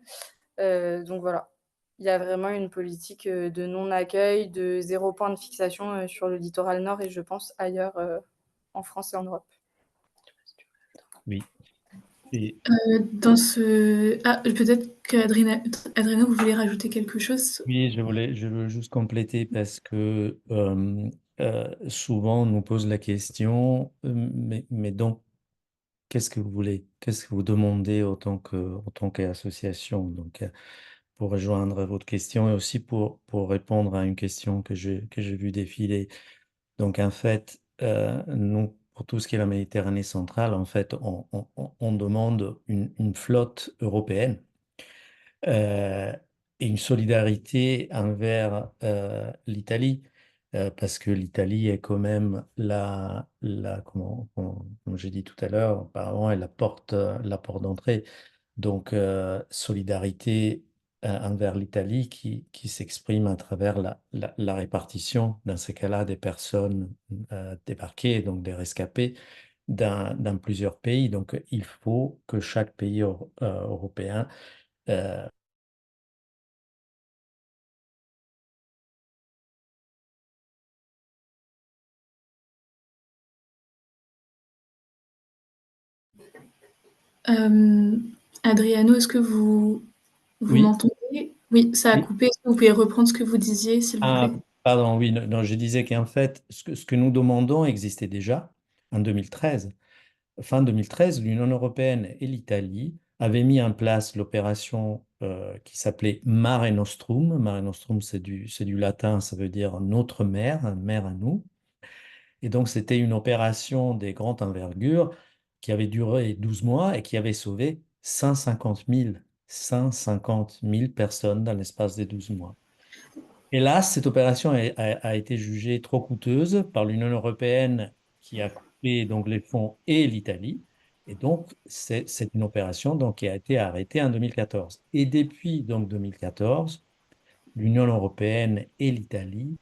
Donc voilà, il y a vraiment une politique de non-accueil, de 0 point de fixation sur le littoral nord et je pense ailleurs en France et en Europe. Oui. Et Peut-être qu'Adrena, vous voulez rajouter quelque chose? oui, je veux juste compléter parce que souvent on nous pose la question, mais donc, qu'est-ce que vous voulez? Qu'est-ce que vous demandez en tant qu'association? Donc, pour rejoindre votre question et aussi pour répondre à une question que j'ai vue défiler. Donc, en fait, nous, pour tout ce qui est la Méditerranée centrale, en fait, on demande une flotte européenne euh, et une solidarité envers l'Italie, parce que l'Italie est quand même comme j'ai dit tout à l'heure, apparemment, est la porte d'entrée. Donc, solidarité envers l'Italie qui s'exprime à travers la répartition, dans ces cas-là, des personnes débarquées, donc des rescapés, dans plusieurs pays. Donc, il faut que chaque pays européen euh, Adriano, est-ce que vous Oui, m'entendez? Oui, ça a oui. coupé. Est-ce que vous pouvez reprendre ce que vous disiez, s'il vous plaît? Ah, pardon, oui, non, je disais qu'en fait, ce que nous demandons existait déjà en 2013. Fin 2013, l'Union européenne et l'Italie avaient mis en place l'opération qui s'appelait Mare Nostrum. Mare Nostrum, c'est du latin, ça veut dire notre mer, mer à nous. Et donc, c'était une opération des grandes envergures qui avait duré 12 mois et qui avait sauvé 150 000 personnes dans l'espace des 12 mois. Hélas, cette opération a été jugée trop coûteuse par l'Union européenne qui a coupé donc les fonds et l'Italie. Et donc, c'est une opération donc, qui a été arrêtée en 2014. Et depuis donc 2014, l'Union européenne et l'Italie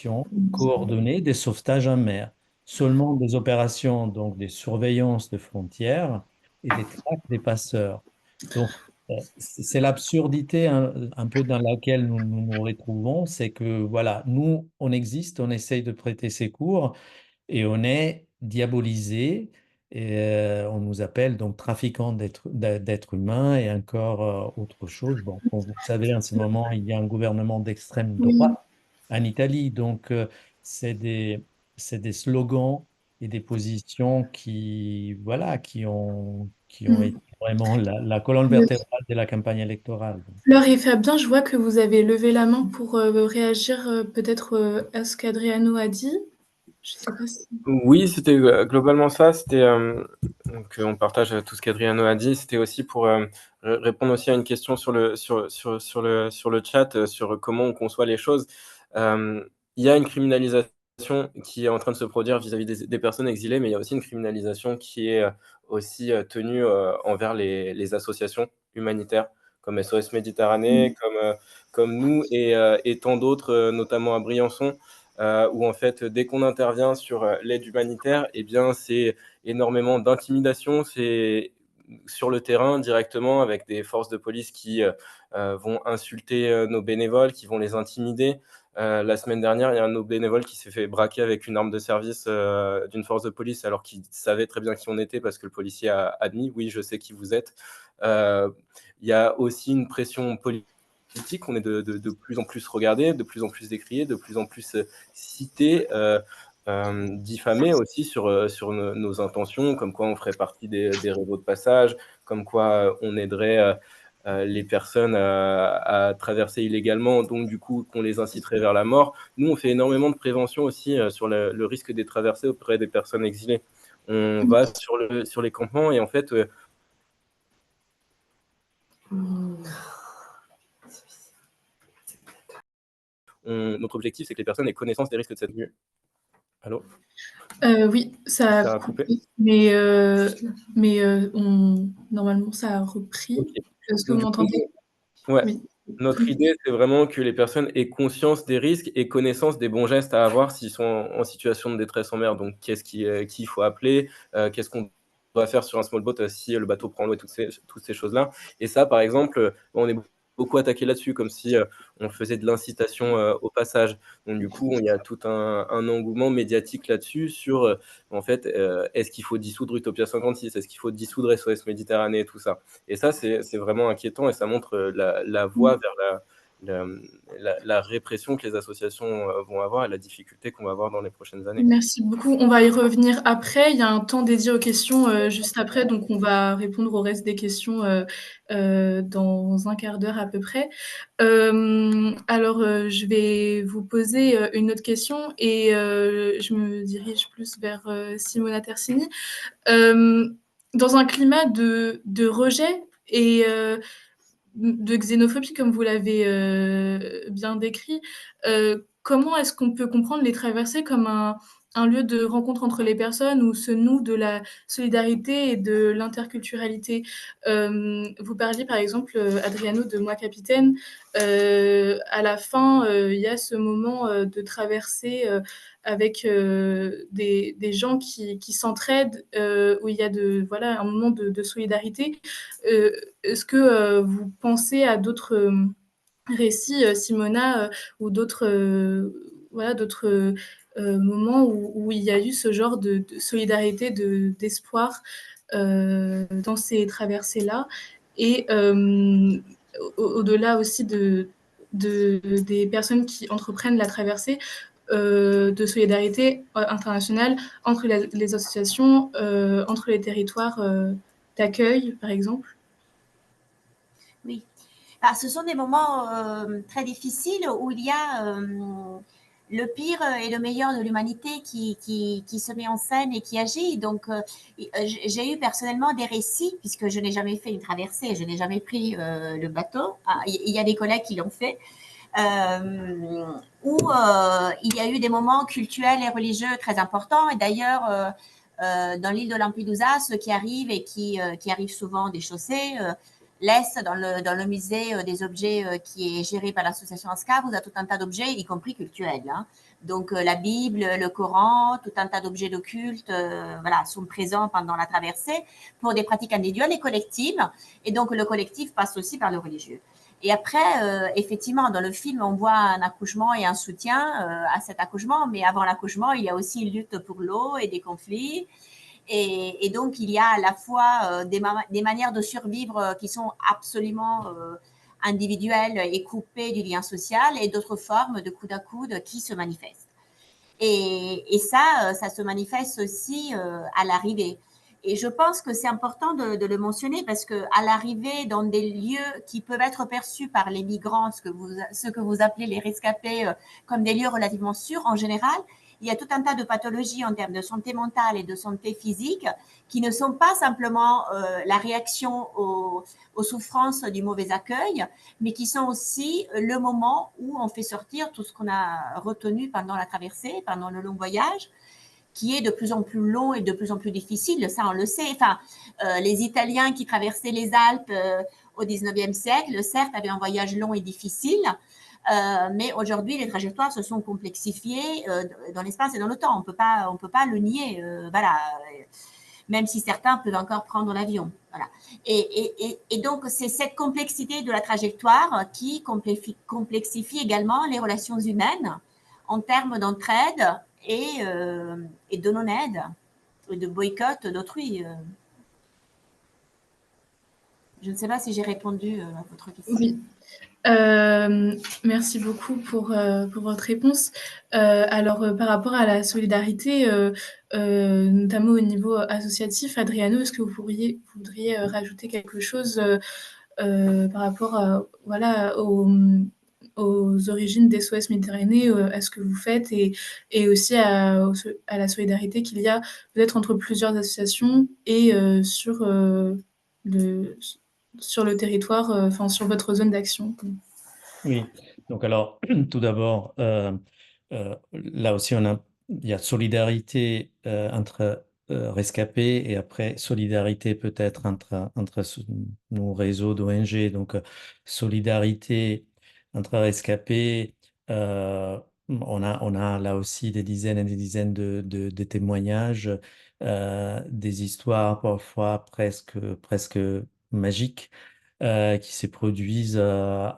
ont coordonné des sauvetages en mer. Seulement des opérations donc des surveillances de frontières et des traques des passeurs. Donc, c'est l'absurdité un peu dans laquelle nous retrouvons, c'est que voilà, nous, on existe, on essaye de prêter secours et on est diabolisé et on nous appelle donc trafiquants d'êtres humains et encore autre chose. Bon, comme vous le savez, en ce moment, il y a un gouvernement d'extrême Oui. droite en Italie, donc c'est c'est des slogans et des positions qui, voilà, qui ont été vraiment la colonne vertébrale de la campagne électorale. Laure et Fabien, je vois que vous avez levé la main pour réagir peut-être à ce qu'Adriano a dit. Je sais pas si... Oui, c'était globalement ça. C'était donc on partage tout ce qu'Adriano a dit. C'était aussi pour répondre aussi à une question sur le chat sur comment on conçoit les choses. Il y a une criminalisation qui est en train de se produire vis-à-vis des personnes exilées, mais il y a aussi une criminalisation qui est aussi tenue envers les associations humanitaires comme SOS Méditerranée, comme nous et tant d'autres, notamment à Briançon. Où en fait, dès qu'on intervient sur l'aide humanitaire, eh bien, c'est énormément d'intimidation, c'est sur le terrain directement avec des forces de police qui vont insulter nos bénévoles, qui vont les intimider. La semaine dernière, il y a un de nos bénévoles qui s'est fait braquer avec une arme de service d'une force de police alors qu'il savait très bien qui on était parce que le policier a admis « oui, je sais qui vous êtes ». Il y a aussi une pression politique. On est de plus en plus regardé, de plus en plus décrié, de plus en plus cité, diffamé aussi sur nos intentions, comme quoi on ferait partie des réseaux de passage, comme quoi on aiderait les personnes à traverser illégalement, donc du coup qu'on les inciterait vers la mort. Nous, on fait énormément de prévention aussi sur le risque des traversées auprès des personnes exilées. On va sur les campements et en fait... notre objectif, c'est que les personnes aient connaissance des risques de cette vue. Allô ? Oui, ça a coupé, mais normalement, ça a repris. Okay. Est-ce que vous m'entendez ? Ouais. Oui. Notre idée, c'est vraiment que les personnes aient conscience des risques et connaissance des bons gestes à avoir s'ils sont en situation de détresse en mer. Donc, qui il faut appeler, qu'est-ce qu'on doit faire sur un small boat si le bateau prend l'eau et toutes ces choses-là. Et ça, par exemple, on est beaucoup attaqué là-dessus, comme si on faisait de l'incitation au passage. Donc, du coup, il y a tout un engouement médiatique là-dessus sur, en fait, est-ce qu'il faut dissoudre Utopia 56 ? Est-ce qu'il faut dissoudre SOS Méditerranée et tout ça ? Et ça, c'est vraiment inquiétant et ça montre la voie vers la répression que les associations vont avoir et la difficulté qu'on va avoir dans les prochaines années. Merci beaucoup. On va y revenir après. Il y a un temps dédié aux questions juste après, donc on va répondre au reste des questions dans un quart d'heure à peu près. Alors, je vais vous poser une autre question et je me dirige plus vers Simona Tersini. Dans un climat de rejet et de xénophobie, comme vous l'avez bien décrit, comment est-ce qu'on peut comprendre les traversées comme un lieu de rencontre entre les personnes où se noue de la solidarité et de l'interculturalité. Vous parliez par exemple, Adriano, de Moi Capitaine. À la fin, il y a ce moment de traversée avec des gens qui s'entraident, où il y a un moment de solidarité. Est-ce que vous pensez à d'autres récits, Simona, ou d'autres moments où il y a eu ce genre de solidarité, d'espoir dans ces traversées-là, et au-delà aussi des personnes qui entreprennent la traversée, de solidarité internationale entre les associations, entre les territoires d'accueil, par exemple? Oui. Ce sont des moments très difficiles où il y a le pire et le meilleur de l'humanité qui se met en scène et qui agit. Donc, j'ai eu personnellement des récits, puisque je n'ai jamais fait une traversée, je n'ai jamais pris le bateau. Il y a des collègues qui l'ont fait, où il y a eu des moments culturels et religieux très importants. Et d'ailleurs, dans l'île de Lampedusa, ceux qui arrivent et qui arrivent souvent déchaussés, laisse dans le musée des objets qui est géré par l'association ASCA, vous avez tout un tas d'objets, y compris culturels. Hein. Donc, la Bible, le Coran, tout un tas d'objets d'occulte sont présents pendant la traversée pour des pratiques individuelles et collectives. Et donc, le collectif passe aussi par le religieux. Et après, effectivement, dans le film, on voit un accouchement et un soutien à cet accouchement, mais avant l'accouchement, il y a aussi une lutte pour l'eau et des conflits. Et donc, il y a à la fois des manières de survivre qui sont absolument individuelles et coupées du lien social, et d'autres formes de coude à coude qui se manifestent. Et ça se manifeste aussi à l'arrivée. Et je pense que c'est important de le mentionner parce qu'à l'arrivée dans des lieux qui peuvent être perçus par les migrants, ce que vous appelez les rescapés, comme des lieux relativement sûrs en général, il y a tout un tas de pathologies en termes de santé mentale et de santé physique qui ne sont pas simplement la réaction aux souffrances du mauvais accueil, mais qui sont aussi le moment où on fait sortir tout ce qu'on a retenu pendant la traversée, pendant le long voyage, qui est de plus en plus long et de plus en plus difficile, ça on le sait. Enfin, les Italiens qui traversaient les Alpes au 19e siècle, certes, avaient un voyage long et difficile, mais aujourd'hui, les trajectoires se sont complexifiées dans l'espace et dans le temps. On peut pas le nier. Voilà. Même si certains peuvent encore prendre l'avion. Voilà. Et donc, c'est cette complexité de la trajectoire qui complexifie également les relations humaines en termes d'entraide et de non-aide, et de boycott d'autrui. Je ne sais pas si j'ai répondu à votre question. Oui. Merci beaucoup pour votre réponse. Alors, par rapport à la solidarité, notamment au niveau associatif, Adriano, est-ce que vous voudriez rajouter quelque chose par rapport voilà, aux origines des SOS Méditerranée, à ce que vous faites et aussi à la solidarité qu'il y a peut-être entre plusieurs associations et le, sur le territoire, enfin sur votre zone d'action. Oui, donc alors, tout d'abord, là aussi, il y a solidarité entre rescapés et après solidarité peut-être entre nos réseaux d'ONG. Donc, solidarité entre rescapés, on a là aussi des dizaines et des dizaines de témoignages, des histoires parfois presque magiques qui se produisent à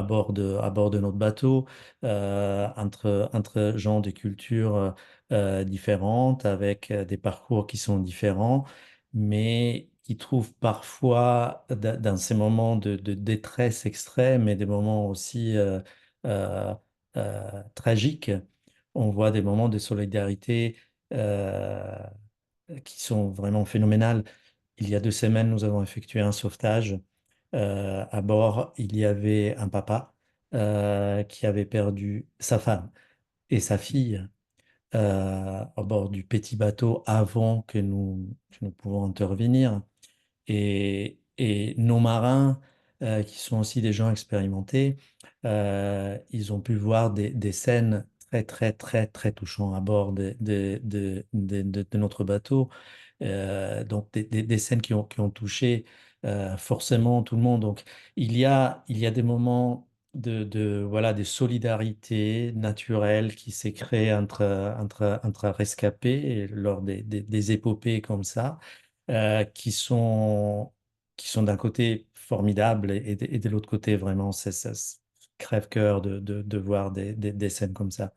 bord de notre bateau, entre gens de cultures différentes, avec des parcours qui sont différents, mais qui trouvent parfois, dans ces moments de détresse extrême et des moments aussi euh, tragiques, on voit des moments de solidarité qui sont vraiment phénoménales. Il y a 2 semaines, nous avons effectué un sauvetage. À bord, il y avait un papa qui avait perdu sa femme et sa fille à bord du petit bateau avant que nous pouvons intervenir. Et nos marins, qui sont aussi des gens expérimentés, ils ont pu voir des scènes très, très, très, très touchantes à bord de notre bateau. Donc, des scènes qui ont touché forcément tout le monde. Donc, il y a des moments voilà, de solidarité naturelle qui s'est créée entre rescapés lors des épopées comme ça qui sont d'un côté formidables et de l'autre côté vraiment, c'est crève-cœur de voir des scènes comme ça.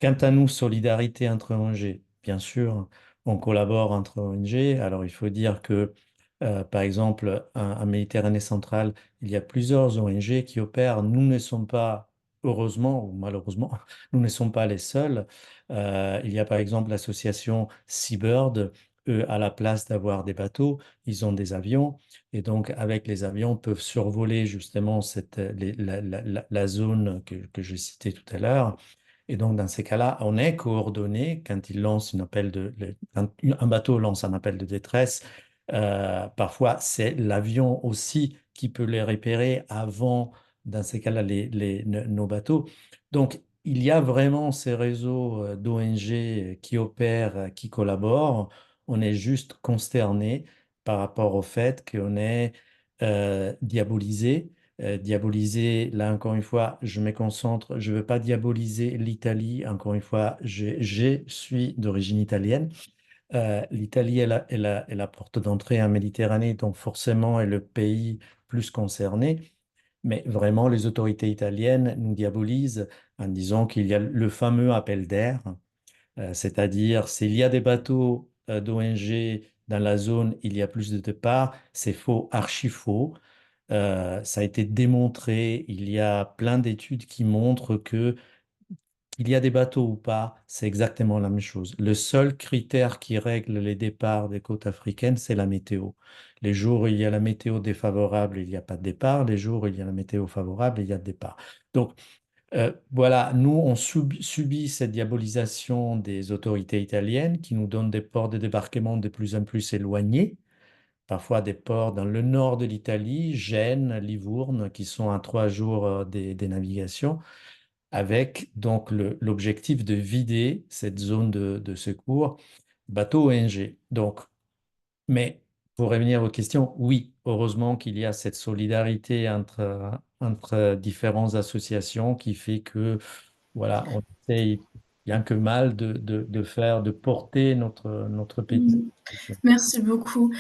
Quant à nous, solidarité entre ONG, bien sûr, on collabore entre ONG. Alors, il faut dire que, par exemple, en Méditerranée centrale, il y a plusieurs ONG qui opèrent. Nous ne sommes pas, heureusement ou malheureusement, nous ne sommes pas les seuls. Il y a par exemple l'association Seabird. Eux, à la place d'avoir des bateaux, ils ont des avions. Et donc, avec les avions, peuvent survoler justement la zone que je citais tout à l'heure. Et donc, dans ces cas-là, on est coordonné quand il lance quand un bateau lance un appel de détresse. Parfois, c'est l'avion aussi qui peut les repérer avant, dans ces cas-là, nos bateaux. Donc, il y a vraiment ces réseaux d'ONG qui opèrent, qui collaborent. On est juste consterné par rapport au fait qu'on est diabolisé diaboliser. Là, encore une fois, je me concentre. Je ne veux pas diaboliser l'Italie. Encore une fois, je suis d'origine italienne. L'Italie est la porte d'entrée en Méditerranée, donc forcément est le pays plus concerné. Mais vraiment, les autorités italiennes nous diabolisent en disant qu'il y a le fameux appel d'air, c'est-à-dire s'il y a des bateaux d'ONG dans la zone, il y a plus de départs. C'est faux, archi faux. Ça a été démontré. Il y a plein d'études qui montrent que qu'il y a des bateaux ou pas, c'est exactement la même chose. Le seul critère qui règle les départs des côtes africaines, c'est la météo. Les jours où il y a la météo défavorable, il n'y a pas de départ. Les jours où il y a la météo favorable, il y a de départ. Donc, voilà, nous, on subit cette diabolisation des autorités italiennes qui nous donnent des ports de débarquement de plus en plus éloignés, parfois des ports dans le nord de l'Italie, Gênes, Livourne, qui sont à 3 jours des navigations, avec donc l'objectif de vider cette zone de secours bateau ONG. Donc, mais pour revenir aux questions, oui, heureusement qu'il y a cette solidarité entre différentes associations qui fait que, voilà, on essaye bien que mal de porter notre pays. Merci beaucoup.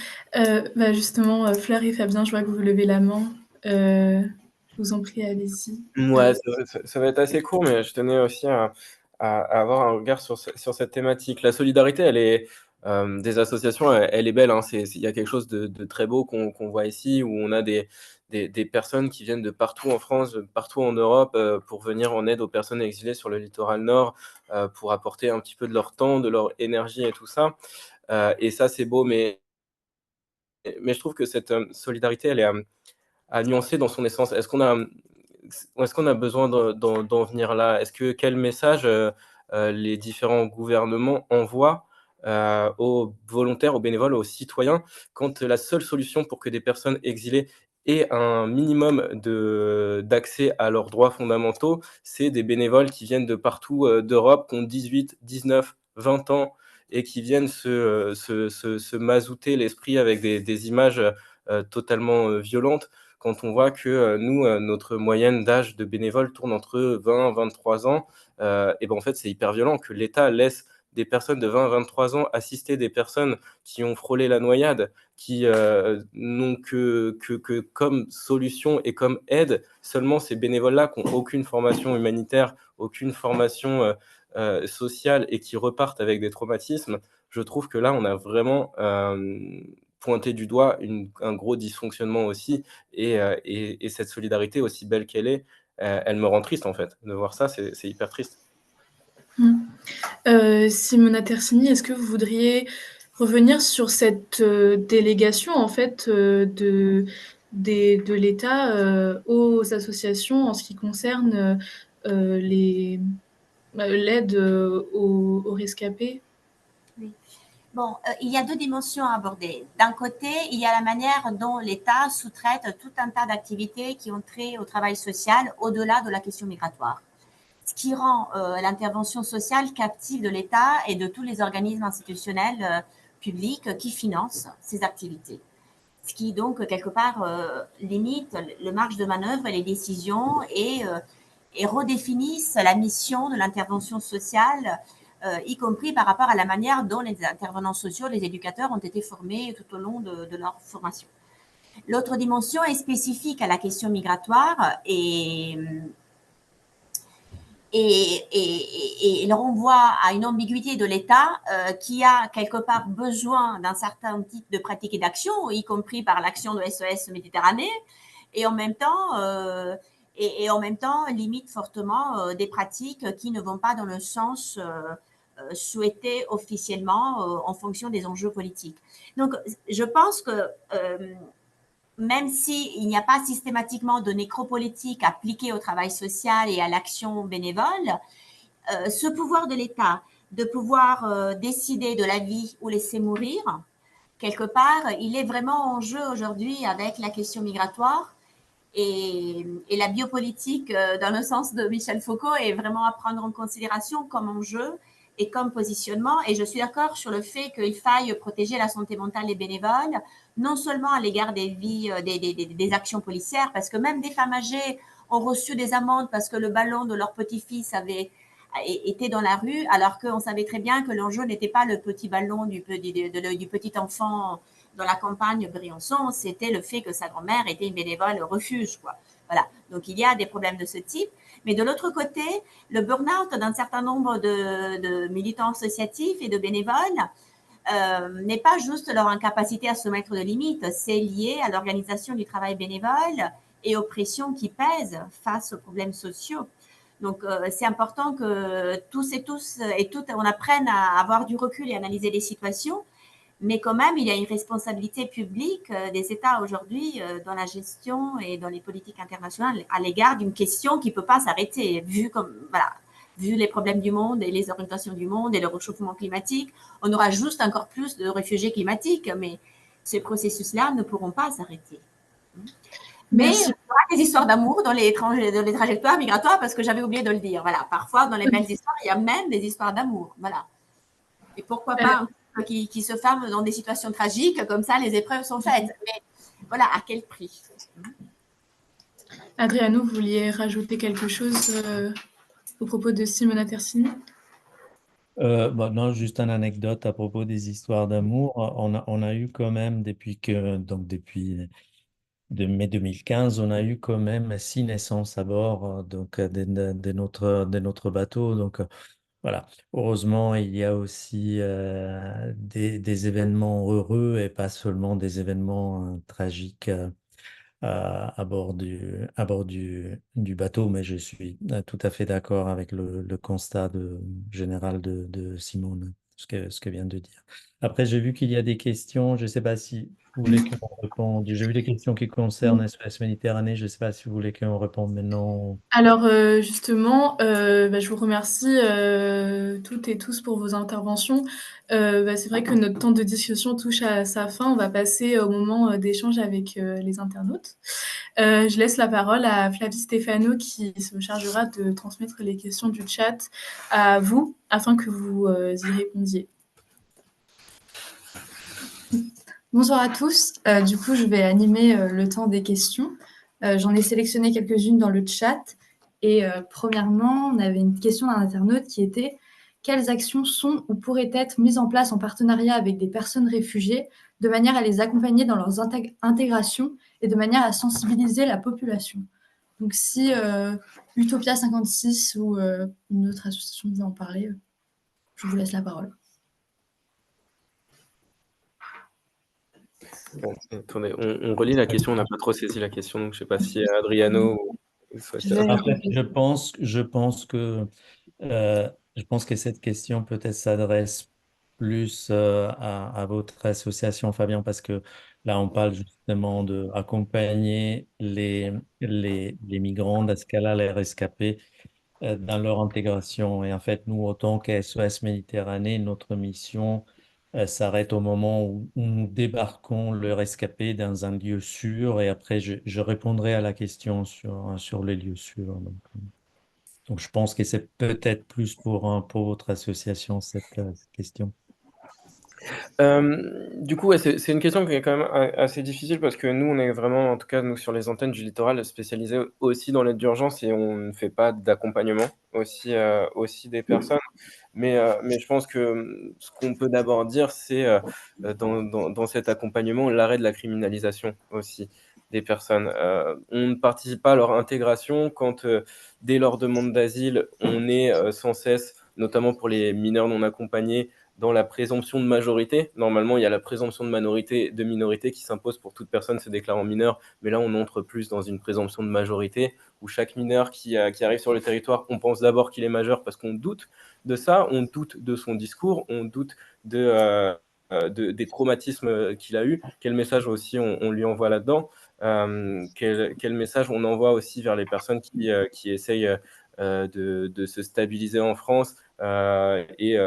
Justement, Fleur et Fabien, je vois que vous levez la main. Je vous en prie, allez-y. Ouais, ça va être assez court, mais je tenais aussi à avoir un regard sur cette thématique. La solidarité, elle est des associations, elle est belle, hein. Il y a quelque chose de très beau qu'on voit ici, où on a des personnes qui viennent de partout en France, partout en Europe, pour venir en aide aux personnes exilées sur le littoral nord, pour apporter un petit peu de leur temps, de leur énergie et tout ça. Et ça, c'est beau, mais je trouve que cette solidarité, elle est à nuancer dans son essence. Est-ce qu'on a besoin d'en venir là? Quel message les différents gouvernements envoient aux volontaires, aux bénévoles, aux citoyens, quand la seule solution pour que des personnes exilées aient un minimum d'accès à leurs droits fondamentaux, c'est des bénévoles qui viennent de partout d'Europe, qui ont 18, 19, 20 ans, et qui viennent se mazouter l'esprit avec des images totalement violentes, quand on voit que nous, notre moyenne d'âge de bénévoles tourne entre 20 et 23 ans, et ben en fait, c'est hyper violent que l'État laisse des personnes de 20 à 23 ans assister des personnes qui ont frôlé la noyade, qui n'ont que comme solution et comme aide seulement ces bénévoles-là qui n'ont aucune formation humanitaire, aucune formation sociale, et qui repartent avec des traumatismes. Je trouve que là, on a vraiment pointé du doigt un gros dysfonctionnement aussi, et cette solidarité, aussi belle qu'elle est, elle me rend triste en fait. De voir ça, c'est hyper triste. Simona Tersini, est-ce que vous voudriez revenir sur cette délégation en fait de l'État aux associations en ce qui concerne l'aide aux rescapés? Oui. Bon, il y a deux dimensions à aborder. D'un côté, il y a la manière dont l'État sous-traite tout un tas d'activités qui ont trait au travail social au-delà de la question migratoire. Ce qui rend l'intervention sociale captive de l'État et de tous les organismes institutionnels publics qui financent ces activités. Ce qui donc, quelque part, limite le marge de manœuvre et les décisions, et redéfinissent la mission de l'intervention sociale, y compris par rapport à la manière dont les intervenants sociaux, les éducateurs ont été formés tout au long de leur formation. L'autre dimension est spécifique à la question migratoire et le renvoie à une ambiguïté de l'État qui a quelque part besoin d'un certain type de pratique et d'action, y compris par l'action de SOS Méditerranée, et en même temps limite fortement des pratiques qui ne vont pas dans le sens souhaité officiellement en fonction des enjeux politiques. Donc, je pense que même s'il n'y a pas systématiquement de nécropolitique appliquée au travail social et à l'action bénévole, ce pouvoir de l'État de pouvoir décider de la vie ou laisser mourir, quelque part, il est vraiment en jeu aujourd'hui avec la question migratoire, et la biopolitique, dans le sens de Michel Foucault, est vraiment à prendre en considération comme enjeu et comme positionnement. Et je suis d'accord sur le fait qu'il faille protéger la santé mentale des bénévoles, non seulement à l'égard des vies, des actions policières, parce que même des femmes êgées ont reçu des amendes parce que le ballon de leur petit-fils était dans la rue, alors qu'on savait très bien que l'enjeu n'était pas le petit ballon du petit enfant dans la campagne Briançon, c'était le fait que sa grand-mère était une bénévole refuge, quoi. Voilà. Donc, il y a des problèmes de ce type. Mais de l'autre côté, le burn-out d'un certain nombre de militants associatifs et de bénévoles n'est pas juste leur incapacité à se mettre de limites, c'est lié à l'organisation du travail bénévole et aux pressions qui pèsent face aux problèmes sociaux. Donc, c'est important que tous et toutes, on apprenne à avoir du recul et analyser les situations. Mais quand même, il y a une responsabilité publique des États aujourd'hui dans la gestion et dans les politiques internationales à l'égard d'une question qui ne peut pas s'arrêter, vu les problèmes du monde et les orientations du monde et le réchauffement climatique. On aura juste encore plus de réfugiés climatiques, mais ces processus-là ne pourront pas s'arrêter. Mais il y aura des histoires d'amour dans les trajectoires migratoires, parce que j'avais oublié de le dire. Voilà, parfois, dans les belles histoires, il y a même des histoires d'amour. Voilà. Et pourquoi pas qui se ferment dans des situations tragiques, comme ça, les épreuves sont faites. Mais voilà, à quel prix? Adriano, vous vouliez rajouter quelque chose au propos de Simona Tersini? Non, juste une anecdote à propos des histoires d'amour. On a eu quand même, depuis mai 2015, on a eu quand même 6 naissances à bord de notre bateau. Donc, voilà. Heureusement, il y a aussi des événements heureux et pas seulement des événements tragiques à bord du bateau, mais je suis tout à fait d'accord avec le constat général de Simone, ce que vient de dire. Après, j'ai vu qu'il y a des questions, je ne sais pas si vous voulez qu'on réponde. J'ai vu des questions qui concernent SOS Méditerranée, je ne sais pas si vous voulez qu'on réponde maintenant. Alors justement, je vous remercie toutes et tous pour vos interventions. C'est vrai que notre temps de discussion touche à sa fin. On va passer au moment d'échange avec les internautes. Je laisse la parole à Flavie Stéphano qui se chargera de transmettre les questions du chat à vous afin que vous y répondiez. Bonsoir à tous. Du coup, je vais animer le temps des questions. J'en ai sélectionné quelques-unes dans le chat. Et premièrement, on avait une question d'un internaute qui était « Quelles actions sont ou pourraient être mises en place en partenariat avec des personnes réfugiées de manière à les accompagner dans leurs intégrations et de manière à sensibiliser la population ?» Donc, si Utopia 56 ou une autre association veut en parler, je vous laisse la parole. Bon, attendez, on relit la question, on n'a pas trop saisi la question, donc je ne sais pas si Adriano Je pense que cette question peut-être s'adresse plus à votre association, Fabien, parce que là, on parle justement d'accompagner les migrants, dans ce cas-là, les rescapés, dans leur intégration. Et en fait, nous, autant qu'SOS Méditerranée, notre mission s'arrête au moment où nous débarquons le rescapé dans un lieu sûr. Et après, je répondrai à la question sur les lieux sûrs. Donc, je pense que c'est peut-être plus pour votre association, cette question. Du coup, ouais, c'est une question qui est quand même assez difficile parce que nous, on est vraiment, en tout cas, nous, sur les antennes du littoral, spécialisés aussi dans l'aide d'urgence et on ne fait pas d'accompagnement aussi des personnes. Mais je pense que ce qu'on peut d'abord dire, c'est dans cet accompagnement, l'arrêt de la criminalisation aussi des personnes. On ne participe pas à leur intégration quand, dès leur demande d'asile, on est sans cesse, notamment pour les mineurs non accompagnés, dans la présomption de majorité. Normalement, il y a la présomption de minorité qui s'impose pour toute personne se déclarant mineur, mais là, on entre plus dans une présomption de majorité, où chaque mineur qui arrive sur le territoire, on pense d'abord qu'il est majeur parce qu'on doute de ça, on doute de son discours, on doute des traumatismes qu'il a eu. Quel message aussi on lui envoie là-dedans, quel message on envoie aussi vers les personnes qui essayent de se stabiliser en France et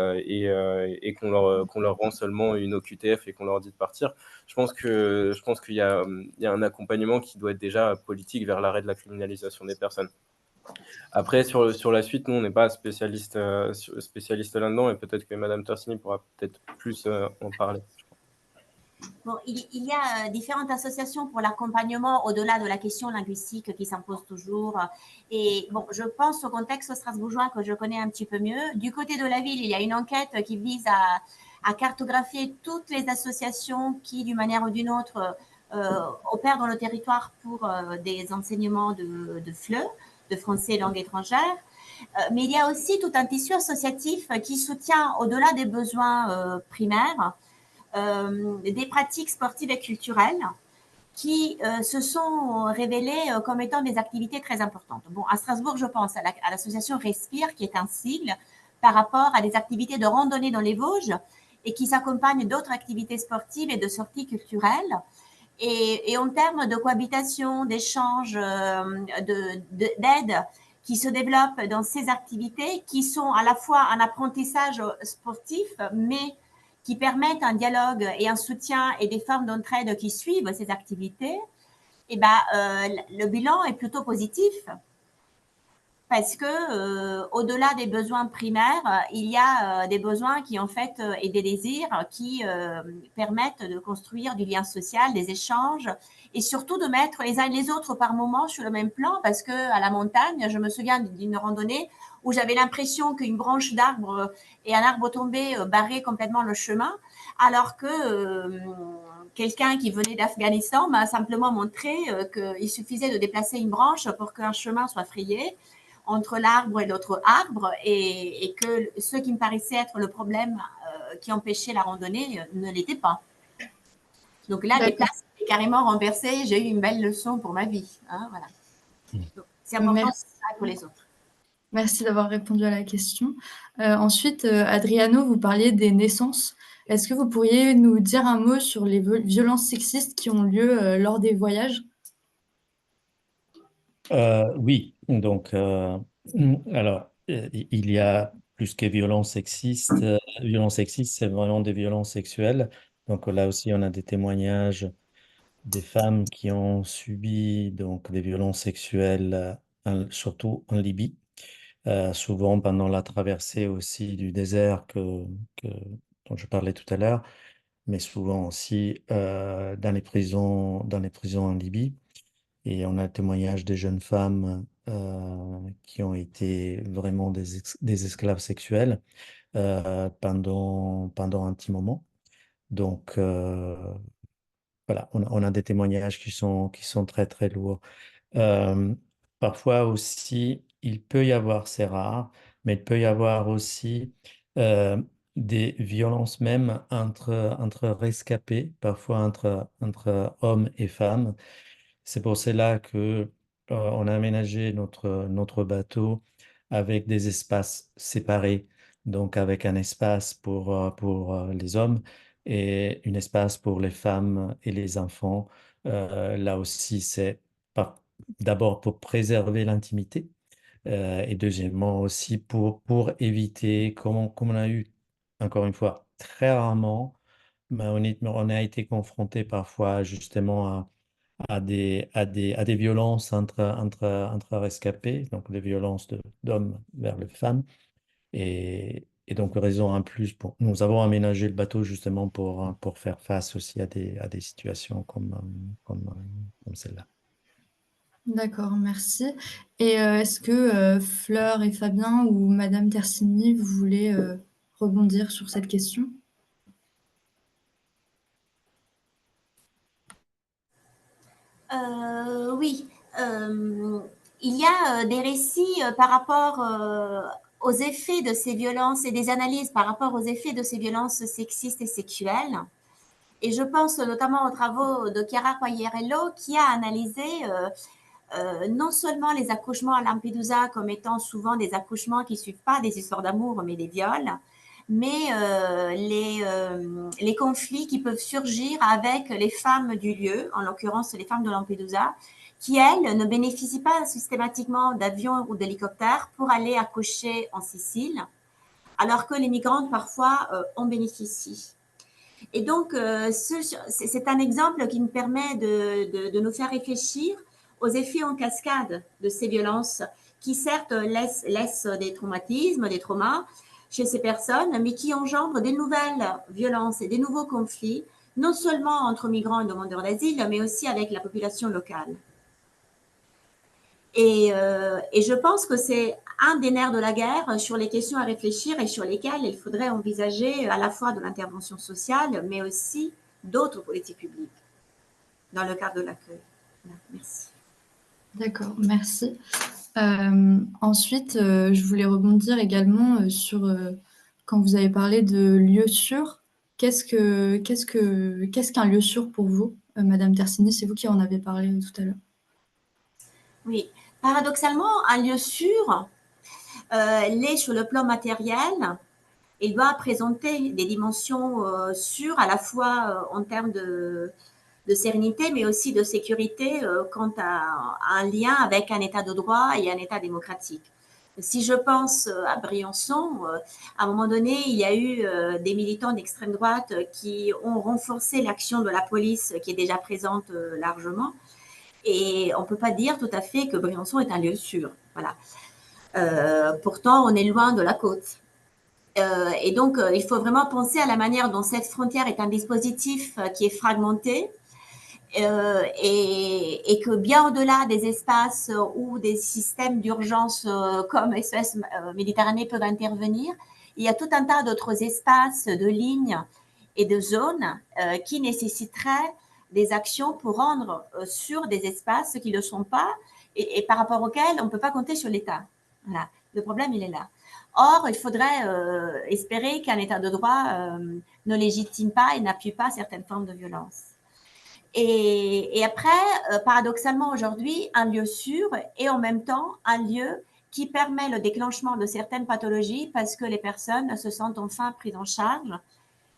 qu'on leur rend seulement une OQTF et qu'on leur dit de partir. Je pense qu'il y a un accompagnement qui doit être déjà politique vers l'arrêt de la criminalisation des personnes. Après, sur la suite, nous, on n'est pas spécialiste là-dedans et peut-être que Madame Tersini pourra peut-être plus en parler. Bon, il y a différentes associations pour l'accompagnement au-delà de la question linguistique qui s'impose toujours. Et bon, je pense au contexte strasbourgeois que je connais un petit peu mieux. Du côté de la ville, il y a une enquête qui vise à cartographier toutes les associations qui, d'une manière ou d'une autre, opèrent dans le territoire pour des enseignements de FLE, de français langue étrangère. Mais il y a aussi tout un tissu associatif qui soutient, au-delà des besoins primaires, des pratiques sportives et culturelles qui se sont révélées comme étant des activités très importantes. Bon, à Strasbourg, je pense à l'association Respire, qui est un sigle par rapport à des activités de randonnée dans les Vosges et qui s'accompagnent d'autres activités sportives et de sorties culturelles. Et en termes de cohabitation, d'échange, d'aide qui se développent dans ces activités, qui sont à la fois un apprentissage sportif, mais qui permettent un dialogue et un soutien et des formes d'entraide qui suivent ces activités, et ben, le bilan est plutôt positif. Parce que au-delà des besoins primaires, il y a des besoins qui en fait et des désirs qui permettent de construire du lien social, des échanges et surtout de mettre les uns et les autres par moments sur le même plan. Parce que à la montagne, je me souviens d'une randonnée où j'avais l'impression qu'une branche d'arbre et un arbre tombé barraient complètement le chemin, alors que quelqu'un qui venait d'Afghanistan m'a simplement montré qu'il suffisait de déplacer une branche pour qu'un chemin soit frayé entre l'arbre et l'autre arbre, et que ce qui me paraissait être le problème qui empêchait la randonnée ne l'était pas. Donc là, les places étaient carrément renversées. J'ai eu une belle leçon pour ma vie. Hein, voilà. C'est important pour les autres. Merci d'avoir répondu à la question. Ensuite, Adriano, vous parliez des naissances. Est-ce que vous pourriez nous dire un mot sur les violences sexistes qui ont lieu lors des voyages? Oui, donc, alors, il y a plus que violences sexistes. Violences sexistes, c'est vraiment des violences sexuelles. Donc là aussi, on a des témoignages des femmes qui ont subi donc, des violences sexuelles, surtout en Libye, souvent pendant la traversée aussi du désert dont je parlais tout à l'heure, mais souvent aussi dans les prisons en Libye. Et on a le témoignage des jeunes femmes qui ont été vraiment des esclaves sexuels pendant un petit moment. Donc, voilà, on a des témoignages qui sont très, très lourds. Euh, Parfois aussi, il peut y avoir, c'est rare, mais il peut y avoir aussi des violences même entre rescapés, parfois entre hommes et femmes. C'est pour cela que on a aménagé notre bateau avec des espaces séparés, donc avec un espace pour les hommes et un espace pour les femmes et les enfants. Là aussi, c'est d'abord pour préserver l'intimité et deuxièmement aussi pour éviter, comme on a eu, encore une fois, très rarement, mais on a été confronté parfois justement à des violences entre rescapés, donc des violences d'hommes vers les femmes. Et donc, raison en plus, nous avons aménagé le bateau justement pour faire face aussi à des situations comme celle-là. D'accord, merci. Et est-ce que Fleur et Fabien ou Madame Tersini, vous voulez rebondir sur cette question? Oui, il y a des récits par rapport aux effets de ces violences et des analyses par rapport aux effets de ces violences sexistes et sexuelles. Et je pense notamment aux travaux de Chiara Quagliarello qui a analysé non seulement les accouchements à Lampedusa comme étant souvent des accouchements qui ne suivent pas des histoires d'amour mais des viols, mais les conflits qui peuvent surgir avec les femmes du lieu, en l'occurrence les femmes de Lampedusa, qui, elles, ne bénéficient pas systématiquement d'avions ou d'hélicoptères pour aller accoucher en Sicile, alors que les migrantes, parfois, en bénéficient. Et donc, c'est un exemple qui me permet de nous faire réfléchir aux effets en cascade de ces violences qui, certes, laissent des traumatismes, des traumas chez ces personnes, mais qui engendrent des nouvelles violences et des nouveaux conflits, non seulement entre migrants et demandeurs d'asile, mais aussi avec la population locale. Et je pense que c'est un des nerfs de la guerre sur les questions à réfléchir et sur lesquelles il faudrait envisager à la fois de l'intervention sociale, mais aussi d'autres politiques publiques dans le cadre de l'accueil. Voilà, merci. D'accord, merci. Ensuite, je voulais rebondir également sur quand vous avez parlé de lieux sûrs. qu'est-ce qu'un lieu sûr pour vous, Madame Tersini? C'est vous qui en avez parlé tout à l'heure. Oui, paradoxalement, un lieu sûr l'est sur le plan matériel. Il doit présenter des dimensions sûres à la fois en termes de sérénité, mais aussi de sécurité quant à un lien avec un état de droit et un état démocratique. Si je pense à Briançon, à un moment donné, il y a eu des militants d'extrême droite qui ont renforcé l'action de la police qui est déjà présente largement. Et on ne peut pas dire tout à fait que Briançon est un lieu sûr. Voilà. Pourtant, on est loin de la côte. Et donc, il faut vraiment penser à la manière dont cette frontière est un dispositif qui est fragmenté et que bien au-delà des espaces où des systèmes d'urgence comme SOS Méditerranée peuvent intervenir, il y a tout un tas d'autres espaces de lignes et de zones qui nécessiteraient des actions pour rendre sur des espaces qui ne le sont pas et par rapport auxquels on ne peut pas compter sur l'État. Voilà. Le problème, il est là. Or, il faudrait espérer qu'un État de droit ne légitime pas et n'appuie pas certaines formes de violence. Et après, paradoxalement aujourd'hui, un lieu sûr et en même temps un lieu qui permet le déclenchement de certaines pathologies parce que les personnes se sentent enfin prises en charge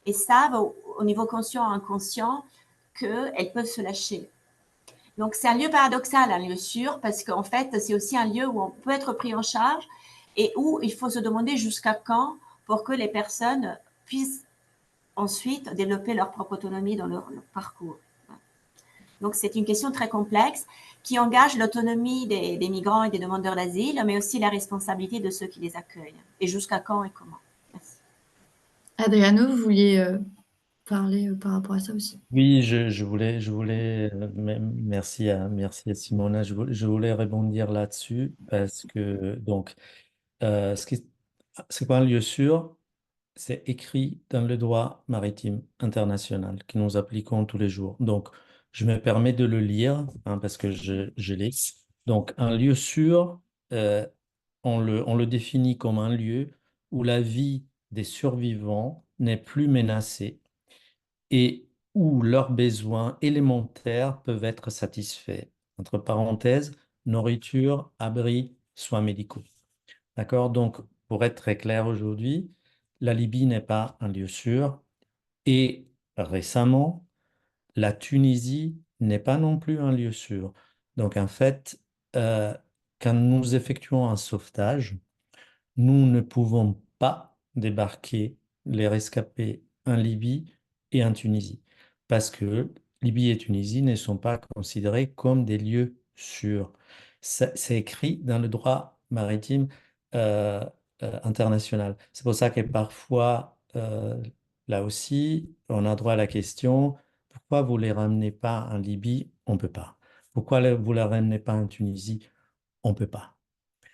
et savent au niveau conscient et inconscient qu'elles peuvent se lâcher. Donc c'est un lieu paradoxal, un lieu sûr, parce qu'en fait c'est aussi un lieu où on peut être pris en charge et où il faut se demander jusqu'à quand pour que les personnes puissent ensuite développer leur propre autonomie dans leur parcours. Donc, c'est une question très complexe qui engage l'autonomie des migrants et des demandeurs d'asile, mais aussi la responsabilité de ceux qui les accueillent. Et jusqu'à quand et comment. Merci. Adriano, vous vouliez parler par rapport à ça aussi? Oui, merci à Simona, je voulais rebondir là-dessus parce que, donc, c'est quoi un lieu sûr? C'est écrit dans le droit maritime international que nous appliquons tous les jours. Donc, je me permets de le lire parce que je l'ai. Donc, un lieu sûr, on le définit comme un lieu où la vie des survivants n'est plus menacée et où leurs besoins élémentaires peuvent être satisfaits. Entre parenthèses, nourriture, abri, soins médicaux. D'accord? Donc, pour être très clair aujourd'hui, la Libye n'est pas un lieu sûr et récemment, la Tunisie n'est pas non plus un lieu sûr. Donc, en fait, euh, quand nous effectuons un sauvetage, nous ne pouvons pas débarquer les rescapés en Libye et en Tunisie parce que Libye et Tunisie ne sont pas considérés comme des lieux sûrs. C'est écrit dans le droit maritime euh, international. C'est pour ça que parfois, là aussi, on a droit à la question, pourquoi vous ne les ramenez pas en Libye? On ne peut pas. Pourquoi vous ne les ramenez pas en Tunisie? On ne peut pas.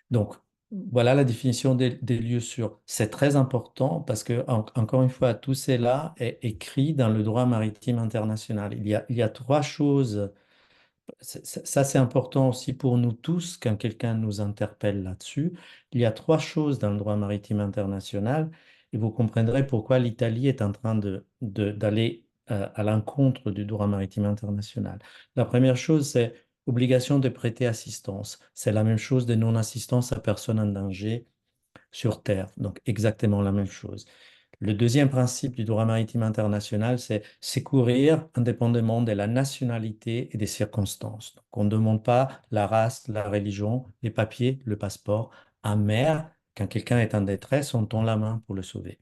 Donc, voilà la définition des lieux sûrs. C'est très important parce que, encore une fois, tout cela est écrit dans le droit maritime international. Il y a trois choses. Ça, c'est important aussi pour nous tous quand quelqu'un nous interpelle là-dessus. Il y a trois choses dans le droit maritime international et vous comprendrez pourquoi l'Italie est en train d'aller à l'encontre du droit maritime international. La première chose, c'est obligation de prêter assistance. C'est la même chose de non-assistance à personne en danger sur Terre. Donc, exactement la même chose. Le deuxième principe du droit maritime international, c'est secourir indépendamment de la nationalité et des circonstances. Donc, on ne demande pas la race, la religion, les papiers, le passeport. En mer, quand quelqu'un est en détresse, on tend la main pour le sauver.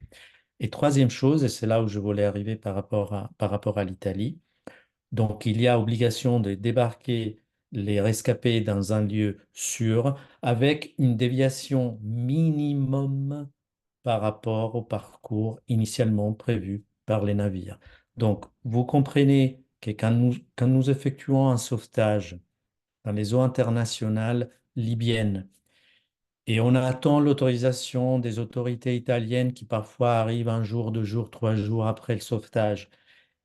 Et troisième chose, et c'est là où je voulais arriver par rapport à l'Italie, donc il y a obligation de débarquer les rescapés dans un lieu sûr avec une déviation minimum par rapport au parcours initialement prévu par les navires. Donc, vous comprenez que quand nous effectuons un sauvetage dans les eaux internationales libyennes et on attend l'autorisation des autorités italiennes qui parfois arrivent un jour, 2 jours, 3 jours après le sauvetage,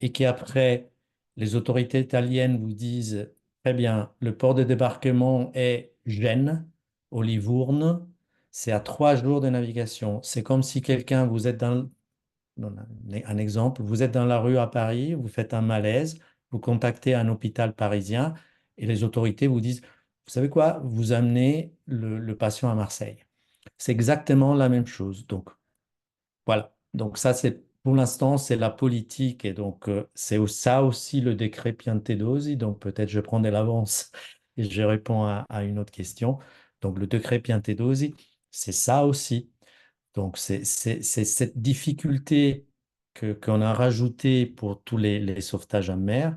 et qu'après, les autorités italiennes vous disent, très bien, le port de débarquement est Gênes, au Livourne, c'est à 3 jours de navigation. C'est comme si quelqu'un, vous êtes donne un exemple. Vous êtes dans la rue à Paris, vous faites un malaise, vous contactez un hôpital parisien et les autorités vous disent, vous savez quoi, vous amenez le patient à Marseille. C'est exactement la même chose. Donc, voilà. Donc ça, pour l'instant, c'est la politique. Et donc, c'est ça aussi le décret Piantedosi. Donc, peut-être je prends de l'avance et je réponds à une autre question. Donc, le décret Piantedosi, c'est ça aussi. Donc, c'est cette difficulté qu'on a rajoutée pour tous les sauvetages en mer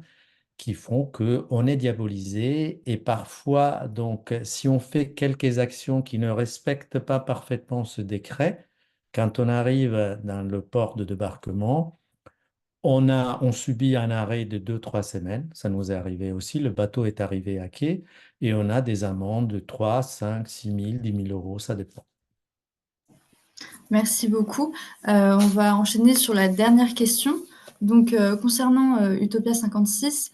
qui font qu'on est diabolisé. Et parfois, donc, si on fait quelques actions qui ne respectent pas parfaitement ce décret, quand on arrive dans le port de débarquement, on subit un arrêt de 2, 3 semaines. Ça nous est arrivé aussi. Le bateau est arrivé à quai et on a des amendes de 3, 5, 6 000, 10 000 euros, ça dépend. Merci beaucoup. On va enchaîner sur la dernière question. Donc, concernant Utopia 56,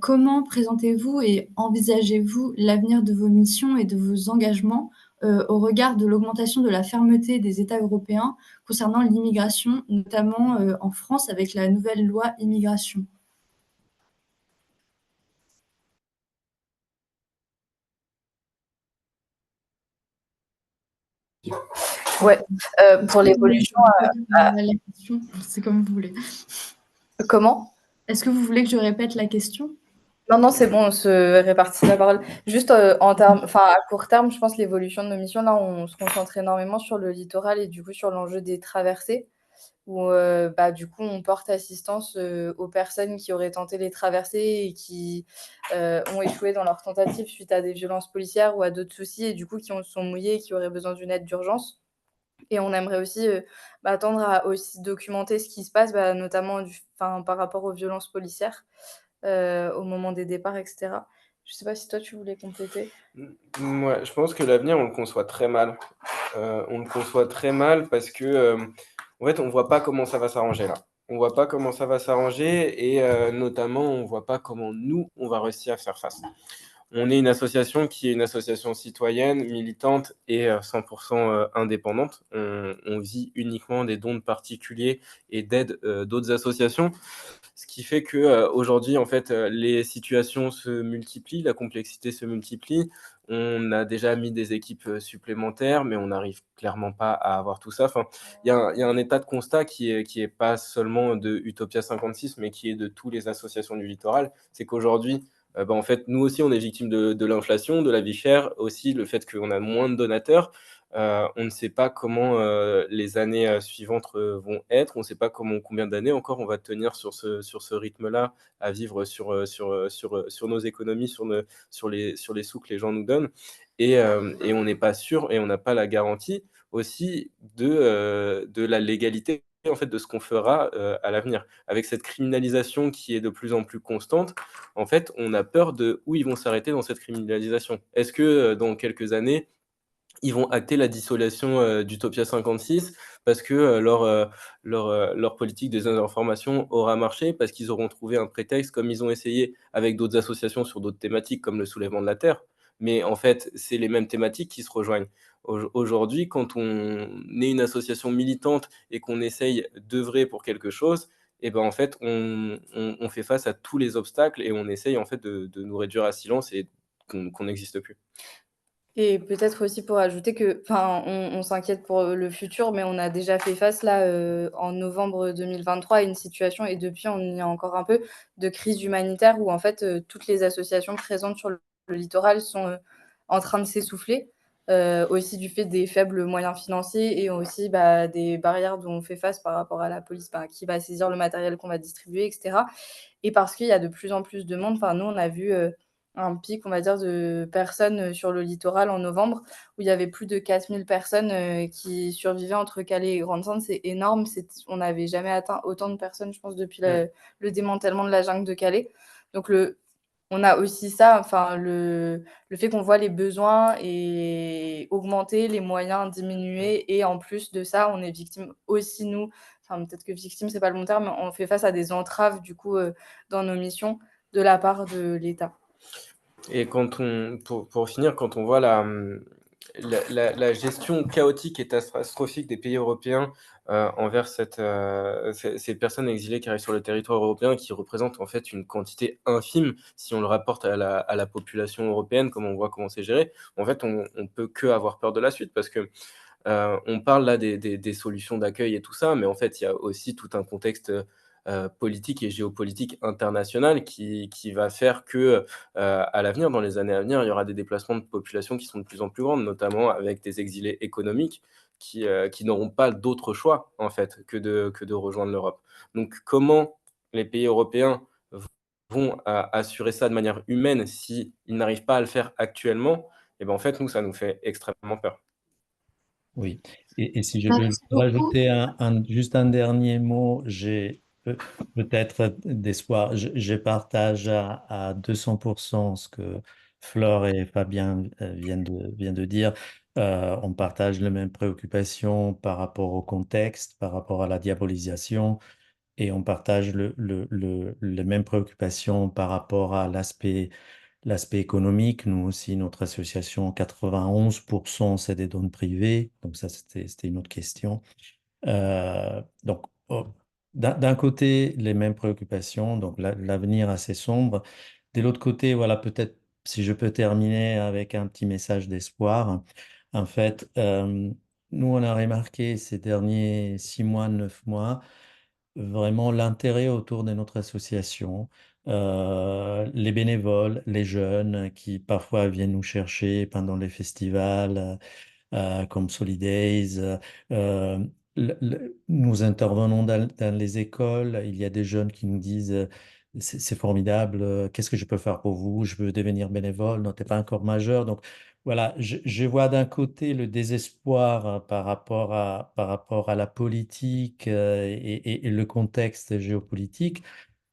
comment présentez-vous et envisagez-vous l'avenir de vos missions et de vos engagements au regard de l'augmentation de la fermeté des États européens concernant l'immigration, notamment en France avec la nouvelle loi immigration? Ouais, pour l'évolution, La question, c'est comme vous voulez. comment? Est-ce que vous voulez que je répète la question? Non, c'est bon, on se répartit la parole. Juste à court terme, je pense l'évolution de nos missions, là, on se concentre énormément sur le littoral et du coup sur l'enjeu des traversées, où du coup on porte assistance aux personnes qui auraient tenté les traversées et qui ont échoué dans leur tentative suite à des violences policières ou à d'autres soucis et du coup qui sont mouillés et qui auraient besoin d'une aide d'urgence. Et on aimerait aussi tendre à aussi documenter ce qui se passe, notamment par rapport aux violences policières au moment des départs, etc. Je ne sais pas si toi, tu voulais compléter. Ouais, je pense que l'avenir, on le conçoit très mal. On le conçoit très mal parce que, en fait, on ne voit pas comment ça va s'arranger là. On ne voit pas comment ça va s'arranger et notamment, on ne voit pas comment nous, on va réussir à faire face. On est une association qui est une association citoyenne, militante et 100% indépendante. On vit uniquement des dons de particuliers et d'aides d'autres associations. Ce qui fait que aujourd'hui, en fait, les situations se multiplient, la complexité se multiplie. On a déjà mis des équipes supplémentaires, mais on n'arrive clairement pas à avoir tout ça. Enfin, il y a un état de constat qui est pas seulement de Utopia 56, mais qui est de toutes les associations du littoral. C'est qu'aujourd'hui, en fait, nous aussi, on est victime de l'inflation, de la vie chère, aussi le fait qu'on a moins de donateurs. On ne sait pas comment les années suivantes vont être. On ne sait pas combien d'années encore on va tenir sur ce rythme-là, à vivre sur nos économies, sur les sous que les gens nous donnent. Et on n'est pas sûr et on n'a pas la garantie aussi de la légalité en fait de ce qu'on fera à l'avenir. Avec cette criminalisation qui est de plus en plus constante, en fait, on a peur de où ils vont s'arrêter dans cette criminalisation. Est-ce que dans quelques années, ils vont acter la dissolution d'Utopia 56 parce que leur politique de désinformation aura marché, parce qu'ils auront trouvé un prétexte, comme ils ont essayé avec d'autres associations sur d'autres thématiques, comme le soulèvement de la Terre. Mais en fait, c'est les mêmes thématiques qui se rejoignent. Aujourd'hui, quand on est une association militante et qu'on essaye d'œuvrer pour quelque chose, et ben en fait, on fait face à tous les obstacles et on essaye en fait de nous réduire à silence et qu'on n'existe plus. Et peut-être aussi pour ajouter que, on s'inquiète pour le futur, mais on a déjà fait face là en novembre 2023 à une situation, et depuis on y est encore un peu, de crise humanitaire où en fait toutes les associations présentes sur le littoral sont en train de s'essouffler, aussi du fait des faibles moyens financiers et aussi des barrières dont on fait face par rapport à la police qui va saisir le matériel qu'on va distribuer, etc. Et parce qu'il y a de plus en plus de monde, nous on a vu un pic, on va dire, de personnes sur le littoral en novembre, où il y avait plus de 4000 personnes qui survivaient entre Calais et Grande-Synthe. C'est énorme. On n'avait jamais atteint autant de personnes, je pense, depuis le démantèlement de la jungle de Calais. Donc, on a aussi ça, le fait qu'on voit les besoins et augmenter, les moyens diminuer. Et en plus de ça, on est victime aussi, nous, peut-être que victime, c'est pas le bon terme, mais on fait face à des entraves, du coup, dans nos missions de la part de l'État. Et pour finir, quand on voit la gestion chaotique et catastrophique des pays européens envers ces personnes exilées qui arrivent sur le territoire européen, qui représentent en fait une quantité infime si on le rapporte à la population européenne, comme on voit comment c'est géré. En fait, on peut que avoir peur de la suite parce que on parle là des solutions d'accueil et tout ça, mais en fait, il y a aussi tout un contexte politique et géopolitique international qui va faire que à l'avenir, dans les années à venir, il y aura des déplacements de population qui sont de plus en plus grandes, notamment avec des exilés économiques qui n'auront pas d'autre choix en fait que de rejoindre l'Europe. Donc, comment les pays européens vont assurer ça de manière humaine s'ils n'arrivent pas à le faire actuellement? Et ben en fait, nous, ça nous fait extrêmement peur. Oui, et si je peux Merci beaucoup. rajouter juste un dernier mot, j'ai peut-être d'espoir. Je partage à 200% ce que Flore et Fabien viennent de dire. On partage les mêmes préoccupations par rapport au contexte, par rapport à la diabolisation, et on partage les mêmes préoccupations par rapport à l'aspect économique. Nous aussi, notre association, 91%, c'est des dons privés. Donc ça, c'était une autre question. Donc, d'un côté, les mêmes préoccupations, donc l'avenir assez sombre. De l'autre côté, voilà, peut-être si je peux terminer avec un petit message d'espoir. En fait, nous, on a remarqué ces derniers 6 mois, 9 mois, vraiment l'intérêt autour de notre association, les bénévoles, les jeunes qui parfois viennent nous chercher pendant les festivals comme Solidays. euh, Nous intervenons dans les écoles. Il y a des jeunes qui nous disent c'est formidable, qu'est-ce que je peux faire pour vous? Je veux devenir bénévole, non, t'es pas encore majeur. Donc voilà, je vois d'un côté le désespoir par rapport à la politique et le contexte géopolitique.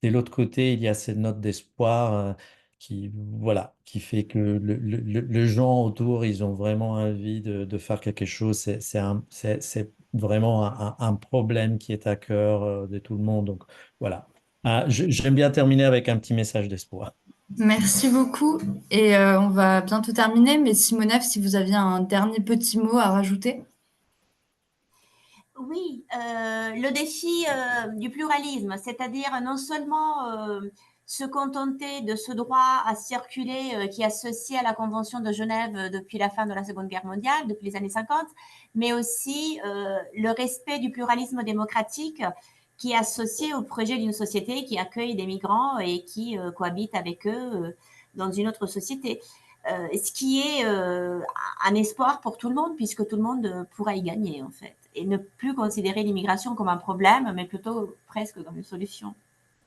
De l'autre côté, il y a cette note d'espoir voilà, qui fait que le gens autour, ils ont vraiment envie de faire quelque chose. C'est vraiment un problème qui est à cœur de tout le monde. Donc voilà. J'aime bien terminer avec un petit message d'espoir. Merci beaucoup. Et on va bientôt terminer, mais Simonef, si vous aviez un dernier petit mot à rajouter. Oui, le défi du pluralisme, c'est-à-dire non seulement se contenter de ce droit à circuler qui est associé à la Convention de Genève depuis la fin de la Seconde Guerre mondiale, depuis les années 50, mais aussi le respect du pluralisme démocratique qui est associé au projet d'une société qui accueille des migrants et qui cohabite avec eux dans une autre société. Ce qui est un espoir pour tout le monde, puisque tout le monde pourra y gagner, en fait. Et ne plus considérer l'immigration comme un problème, mais plutôt presque comme une solution.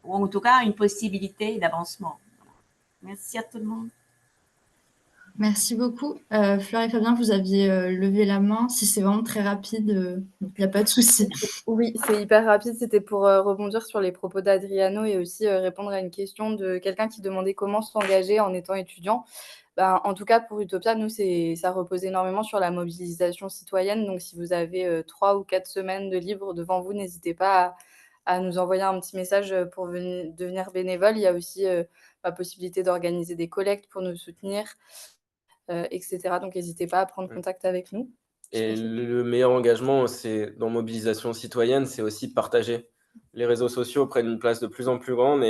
Ou en tout cas, une possibilité d'avancement. Voilà. Merci à tout le monde. Merci beaucoup. Fleur et Fabien, vous aviez levé la main. Si c'est vraiment très rapide, il n'y a pas de souci. Oui, c'est hyper rapide. C'était pour rebondir sur les propos d'Adriano et aussi répondre à une question de quelqu'un qui demandait comment s'engager en étant étudiant. Ben, en tout cas, pour Utopia, nous, ça repose énormément sur la mobilisation citoyenne. Donc, si vous avez 3 ou 4 semaines de libre devant vous, n'hésitez pas à nous envoyer un petit message pour devenir bénévole. Il y a aussi la possibilité d'organiser des collectes pour nous soutenir, etc. Donc, n'hésitez pas à prendre contact avec nous. Et le meilleur engagement, c'est dans mobilisation citoyenne, c'est aussi partager. Les réseaux sociaux prennent une place de plus en plus grande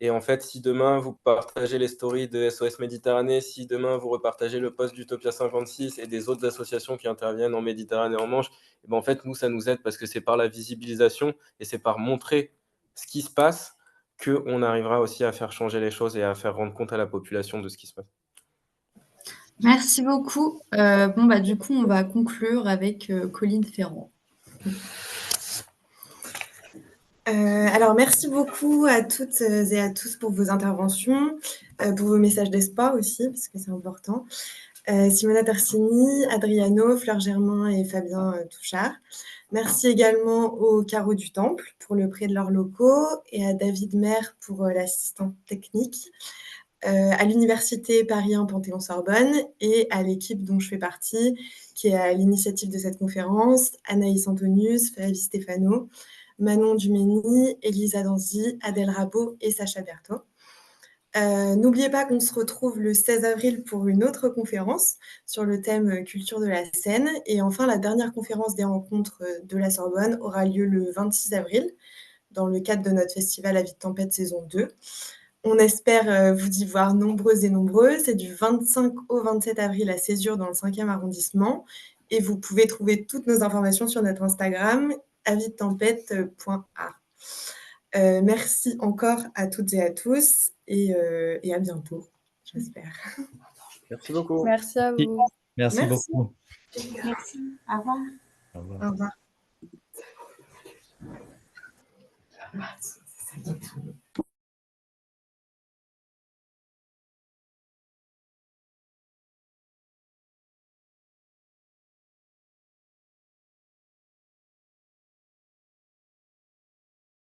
et en fait, si demain vous partagez les stories de SOS Méditerranée, si demain vous repartagez le post d'Utopia 56 et des autres associations qui interviennent en Méditerranée en Manche, et ben en fait, nous, ça nous aide parce que c'est par la visibilisation et c'est par montrer ce qui se passe qu'on arrivera aussi à faire changer les choses et à faire rendre compte à la population de ce qui se passe. Merci beaucoup. Du coup, on va conclure avec Colline Ferrand. Alors, merci beaucoup à toutes et à tous pour vos interventions, pour vos messages d'espoir aussi, parce que c'est important. Simona Tersini, Adriano, Fleur Germain et Fabien Touchard. Merci également au Carreau du Temple pour le prêt de leurs locaux et à David Maire pour l'assistante technique, à l'Université Paris 1 Panthéon-Sorbonne et à l'équipe dont je fais partie, qui est à l'initiative de cette conférence, Anaïs Antonius, Flavie Stéphano, Manon Dumény, Elisa Danzy, Adèle Rabot et Sacha Berthaud. N'oubliez pas qu'on se retrouve le 16 avril pour une autre conférence sur le thème culture de la scène. Et enfin, la dernière conférence des rencontres de la Sorbonne aura lieu le 26 avril dans le cadre de notre festival Avis de Tempête saison 2. On espère vous y voir nombreuses et nombreux. C'est du 25 au 27 avril à Césure dans le 5e arrondissement. Et vous pouvez trouver toutes nos informations sur notre Instagram avisdetempête.art. Merci encore à toutes et à tous et à bientôt, j'espère. Merci beaucoup. Merci à vous. Merci Merci. beaucoup. Merci. Au revoir. Au revoir. Au revoir.